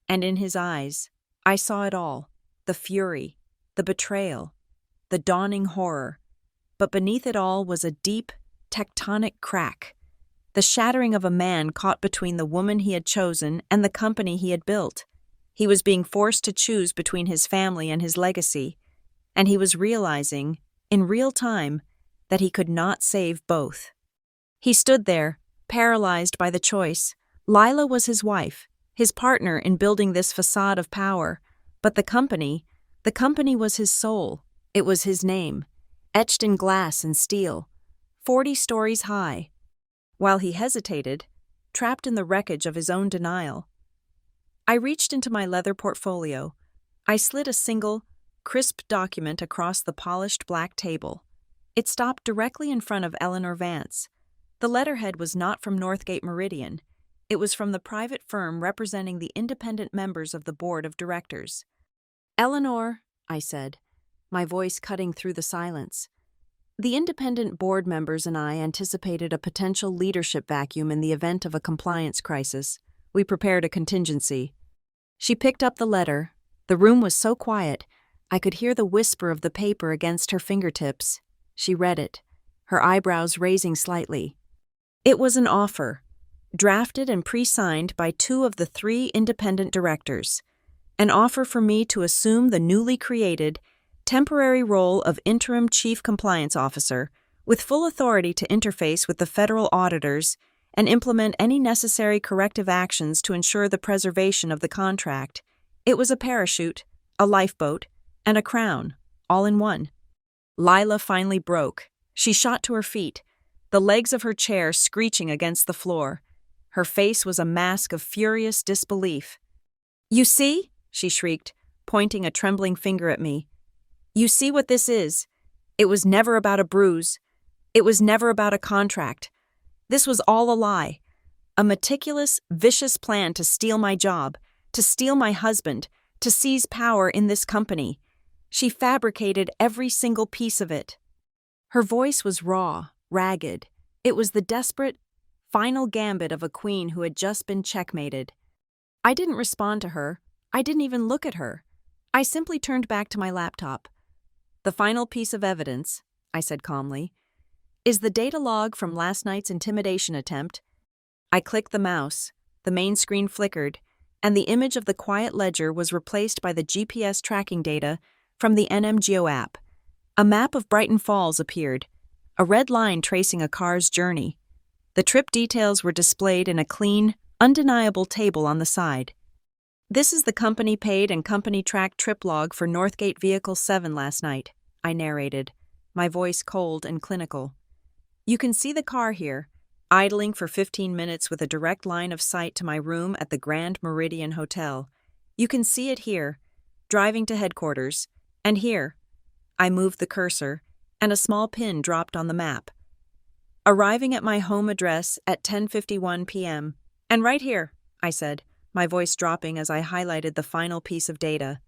And in his eyes, I saw it all, the fury, the betrayal, the dawning horror. But beneath it all was a deep, tectonic crack, the shattering of a man caught between the woman he had chosen and the company he had built. He was being forced to choose between his family and his legacy, and he was realizing, in real time, that he could not save both. He stood there, paralyzed by the choice. Lila was his wife, his partner in building this facade of power, but the company was his soul. It was his name, etched in glass and steel, 40 stories high. While he hesitated, trapped in the wreckage of his own denial, I reached into my leather portfolio. I slid a single, crisp document across the polished black table. It stopped directly in front of Eleanor Vance. The letterhead was not from Northgate Meridian. It was from the private firm representing the independent members of the board of directors. Eleanor, I said, my voice cutting through the silence. The independent board members and I anticipated a potential leadership vacuum in the event of a compliance crisis. We prepared a contingency. She picked up the letter. The room was so quiet, I could hear the whisper of the paper against her fingertips. She read it, her eyebrows raising slightly. It was an offer, drafted and pre-signed by 2 of the 3 independent directors. An offer for me to assume the newly created, temporary role of interim chief compliance officer, with full authority to interface with the federal auditors and implement any necessary corrective actions to ensure the preservation of the contract. It was a parachute, a lifeboat, and a crown, all in one. Lila finally broke. She shot to her feet, the legs of her chair screeching against the floor. Her face was a mask of furious disbelief. "You see?" she shrieked, pointing a trembling finger at me. "You see what this is? It was never about a bruise. It was never about a contract. This was all a lie. A meticulous, vicious plan to steal my job, to steal my husband, to seize power in this company. She fabricated every single piece of it." Her voice was raw, ragged. It was the desperate, final gambit of a queen who had just been checkmated. I didn't respond to her. I didn't even look at her. I simply turned back to my laptop. "The final piece of evidence," I said calmly, "is the data log from last night's intimidation attempt." I clicked the mouse, the main screen flickered, and the image of the quiet ledger was replaced by the GPS tracking data from the NMGeo app. A map of Brighton Falls appeared, a red line tracing a car's journey. The trip details were displayed in a clean, undeniable table on the side. "This is the company-paid and company-tracked trip log for Northgate Vehicle 7 last night," I narrated, my voice cold and clinical. "You can see the car here, idling for 15 minutes with a direct line of sight to my room at the Grand Meridian Hotel. You can see it here, driving to headquarters, and here. I moved the cursor, and a small pin dropped on the map. Arriving at my home address at 10:51 p.m. And right here, I said, my voice dropping as I highlighted the final piece of data.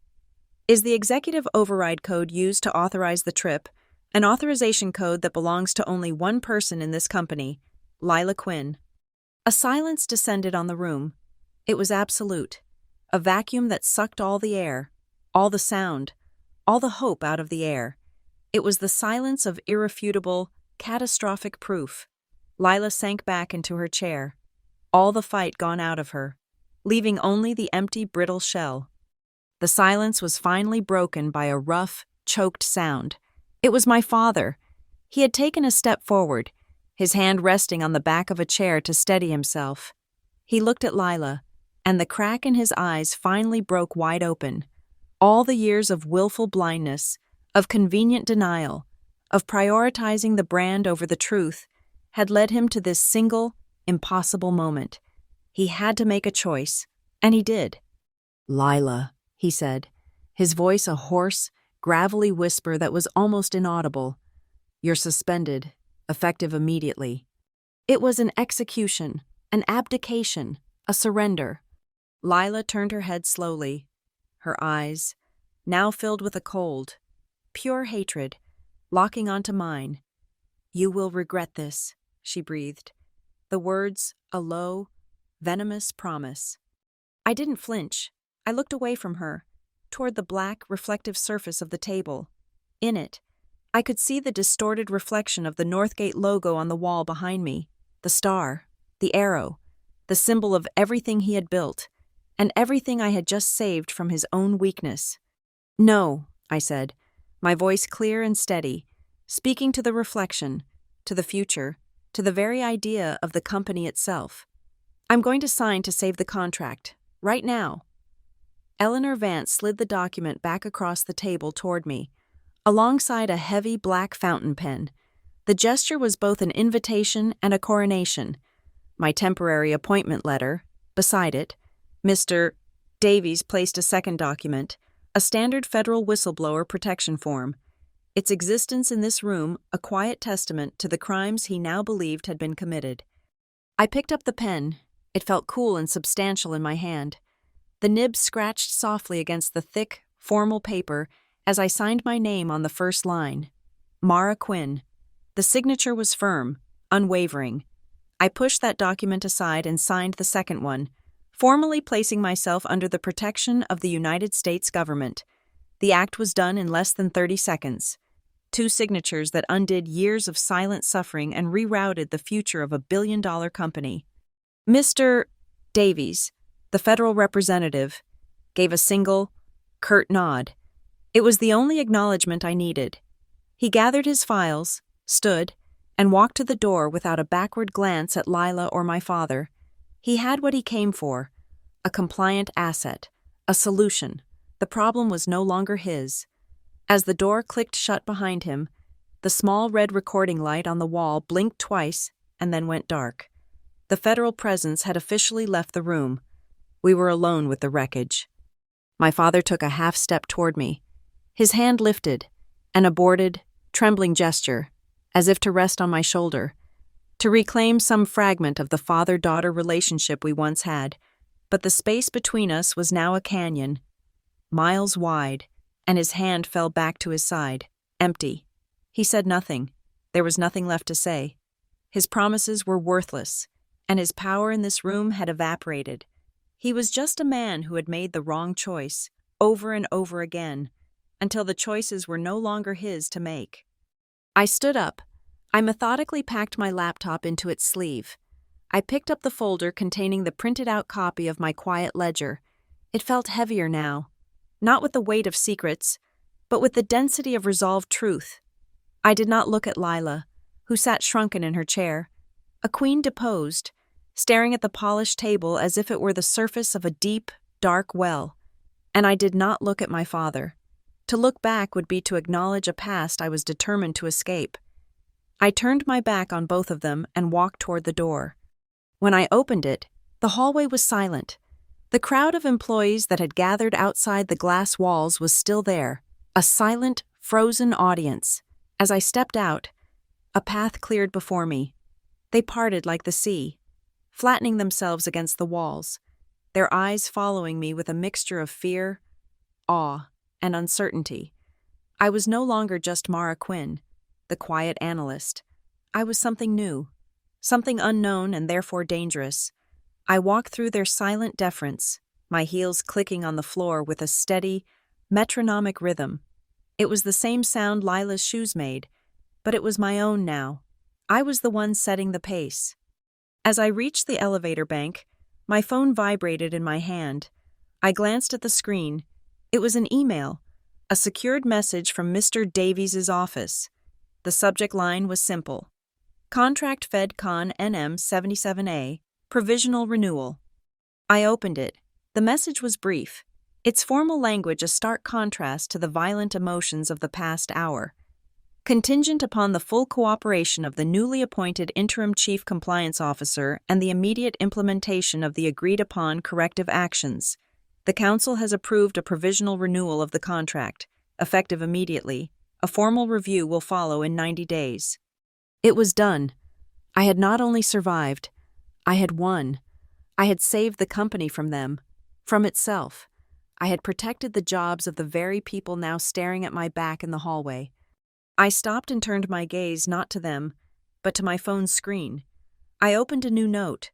Is the executive override code used to authorize the trip, an authorization code that belongs to only one person in this company, Lila Quinn. A silence descended on the room. It was absolute. A vacuum that sucked all the air, all the sound, all the hope out of the air. It was the silence of irrefutable, catastrophic proof. Lila sank back into her chair, all the fight gone out of her, leaving only the empty, brittle shell. The silence was finally broken by a rough, choked sound. It was my father. He had taken a step forward, his hand resting on the back of a chair to steady himself. He looked at Lila, and the crack in his eyes finally broke wide open. All the years of willful blindness, of convenient denial, of prioritizing the brand over the truth, had led him to this single, impossible moment. He had to make a choice, and he did. "Lila," he said, his voice a hoarse, gravelly whisper that was almost inaudible. "You're suspended, effective immediately." It was an execution, an abdication, a surrender. Lila turned her head slowly, her eyes, now filled with a cold, pure hatred, locking onto mine. "You will regret this," she breathed, the words a low, venomous promise. I didn't flinch. I looked away from her, toward the black, reflective surface of the table. In it, I could see the distorted reflection of the Northgate logo on the wall behind me, the star, the arrow, the symbol of everything he had built, and everything I had just saved from his own weakness. "No," I said, my voice clear and steady, speaking to the reflection, to the future, to the very idea of the company itself. "I'm going to sign to save the contract, right now." Eleanor Vance slid the document back across the table toward me, alongside a heavy black fountain pen. The gesture was both an invitation and a coronation. My temporary appointment letter, beside it, Mr. Davies placed a second document, a standard federal whistleblower protection form. Its existence in this room a quiet testament to the crimes he now believed had been committed. I picked up the pen. It felt cool and substantial in my hand. The nib scratched softly against the thick, formal paper as I signed my name on the first line. Mara Quinn. The signature was firm, unwavering. I pushed that document aside and signed the second one, formally placing myself under the protection of the United States government. The act was done in less than 30 seconds. 2 signatures that undid years of silent suffering and rerouted the future of a billion-dollar company. Mr. Davies, the federal representative, gave a single, curt nod. It was the only acknowledgement I needed. He gathered his files, stood, and walked to the door without a backward glance at Lila or my father. He had what he came for, a compliant asset, a solution. The problem was no longer his. As the door clicked shut behind him, the small red recording light on the wall blinked twice and then went dark. The federal presence had officially left the room. We were alone with the wreckage. My father took a half step toward me. His hand lifted, an aborted, trembling gesture, as if to rest on my shoulder, to reclaim some fragment of the father-daughter relationship we once had. But the space between us was now a canyon, miles wide, and his hand fell back to his side, empty. He said nothing. There was nothing left to say. His promises were worthless, and his power in this room had evaporated. He was just a man who had made the wrong choice, over and over again, until the choices were no longer his to make. I stood up. I methodically packed my laptop into its sleeve. I picked up the folder containing the printed-out copy of my quiet ledger. It felt heavier now, not with the weight of secrets, but with the density of resolved truth. I did not look at Lila, who sat shrunken in her chair, a queen deposed, staring at the polished table as if it were the surface of a deep, dark well. And I did not look at my father. To look back would be to acknowledge a past I was determined to escape. I turned my back on both of them and walked toward the door. When I opened it, the hallway was silent. The crowd of employees that had gathered outside the glass walls was still there, a silent, frozen audience. As I stepped out, a path cleared before me. They parted like the sea, flattening themselves against the walls, their eyes following me with a mixture of fear, awe, and uncertainty. I was no longer just Mara Quinn, the quiet analyst. I was something new, something unknown and therefore dangerous. I walked through their silent deference, my heels clicking on the floor with a steady, metronomic rhythm. It was the same sound Lila's shoes made, but it was my own now. I was the one setting the pace. As I reached the elevator bank, my phone vibrated in my hand. I glanced at the screen. It was an email, a secured message from Mr. Davies's office. The subject line was simple: Contract Fed Con NM 77A, Provisional Renewal. I opened it. The message was brief, its formal language a stark contrast to the violent emotions of the past hour. Contingent upon the full cooperation of the newly appointed Interim Chief Compliance Officer and the immediate implementation of the agreed-upon corrective actions, the Council has approved a provisional renewal of the contract, effective immediately. A formal review will follow in 90 days. It was done. I had not only survived, I had won. I had saved the company from them, from itself. I had protected the jobs of the very people now staring at my back in the hallway. I stopped and turned my gaze not to them, but to my phone's screen. I opened a new note,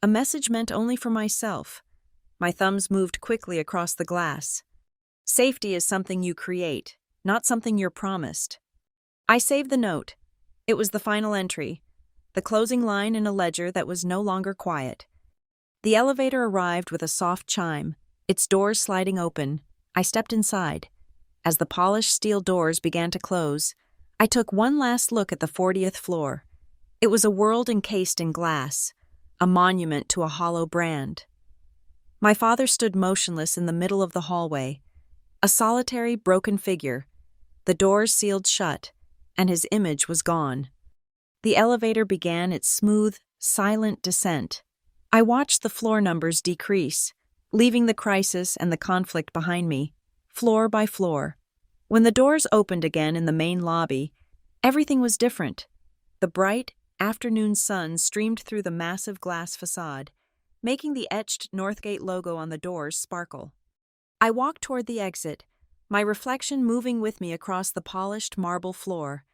a message meant only for myself. My thumbs moved quickly across the glass. Safety is something you create, not something you're promised. I saved the note. It was the final entry, the closing line in a ledger that was no longer quiet. The elevator arrived with a soft chime, its doors sliding open. I stepped inside. As the polished steel doors began to close, I took one last look at the 40th floor. It was a world encased in glass, a monument to a hollow brand. My father stood motionless in the middle of the hallway, a solitary, broken figure. The doors sealed shut, and his image was gone. The elevator began its smooth, silent descent. I watched the floor numbers decrease, leaving the crisis and the conflict behind me, floor by floor. When the doors opened again in the main lobby, everything was different. The bright, afternoon sun streamed through the massive glass facade, making the etched Northgate logo on the doors sparkle. I walked toward the exit, my reflection moving with me across the polished marble floor.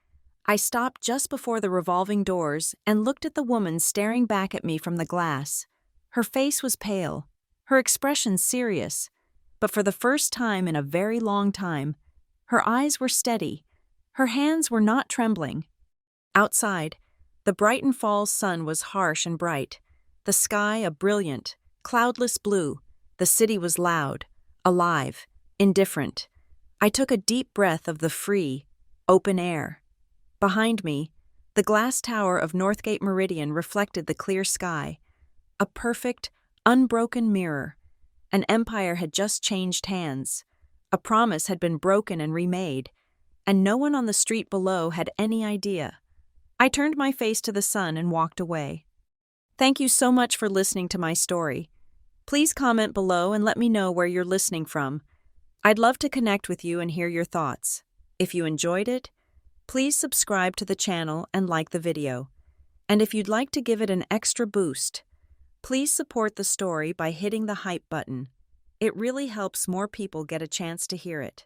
I stopped just before the revolving doors and looked at the woman staring back at me from the glass. Her face was pale, her expression serious, but for the first time in a very long time, her eyes were steady, her hands were not trembling. Outside, the Brighton Falls sun was harsh and bright, the sky a brilliant, cloudless blue. The city was loud, alive, indifferent. I took a deep breath of the free, open air. Behind me, the glass tower of Northgate Meridian reflected the clear sky, a perfect, unbroken mirror. An empire had just changed hands. A promise had been broken and remade, and no one on the street below had any idea. I turned my face to the sun and walked away. Thank you so much for listening to my story. Please comment below and let me know where you're listening from. I'd love to connect with you and hear your thoughts. If you enjoyed it, please subscribe to the channel and like the video. And if you'd like to give it an extra boost, please support the story by hitting the hype button. It really helps more people get a chance to hear it.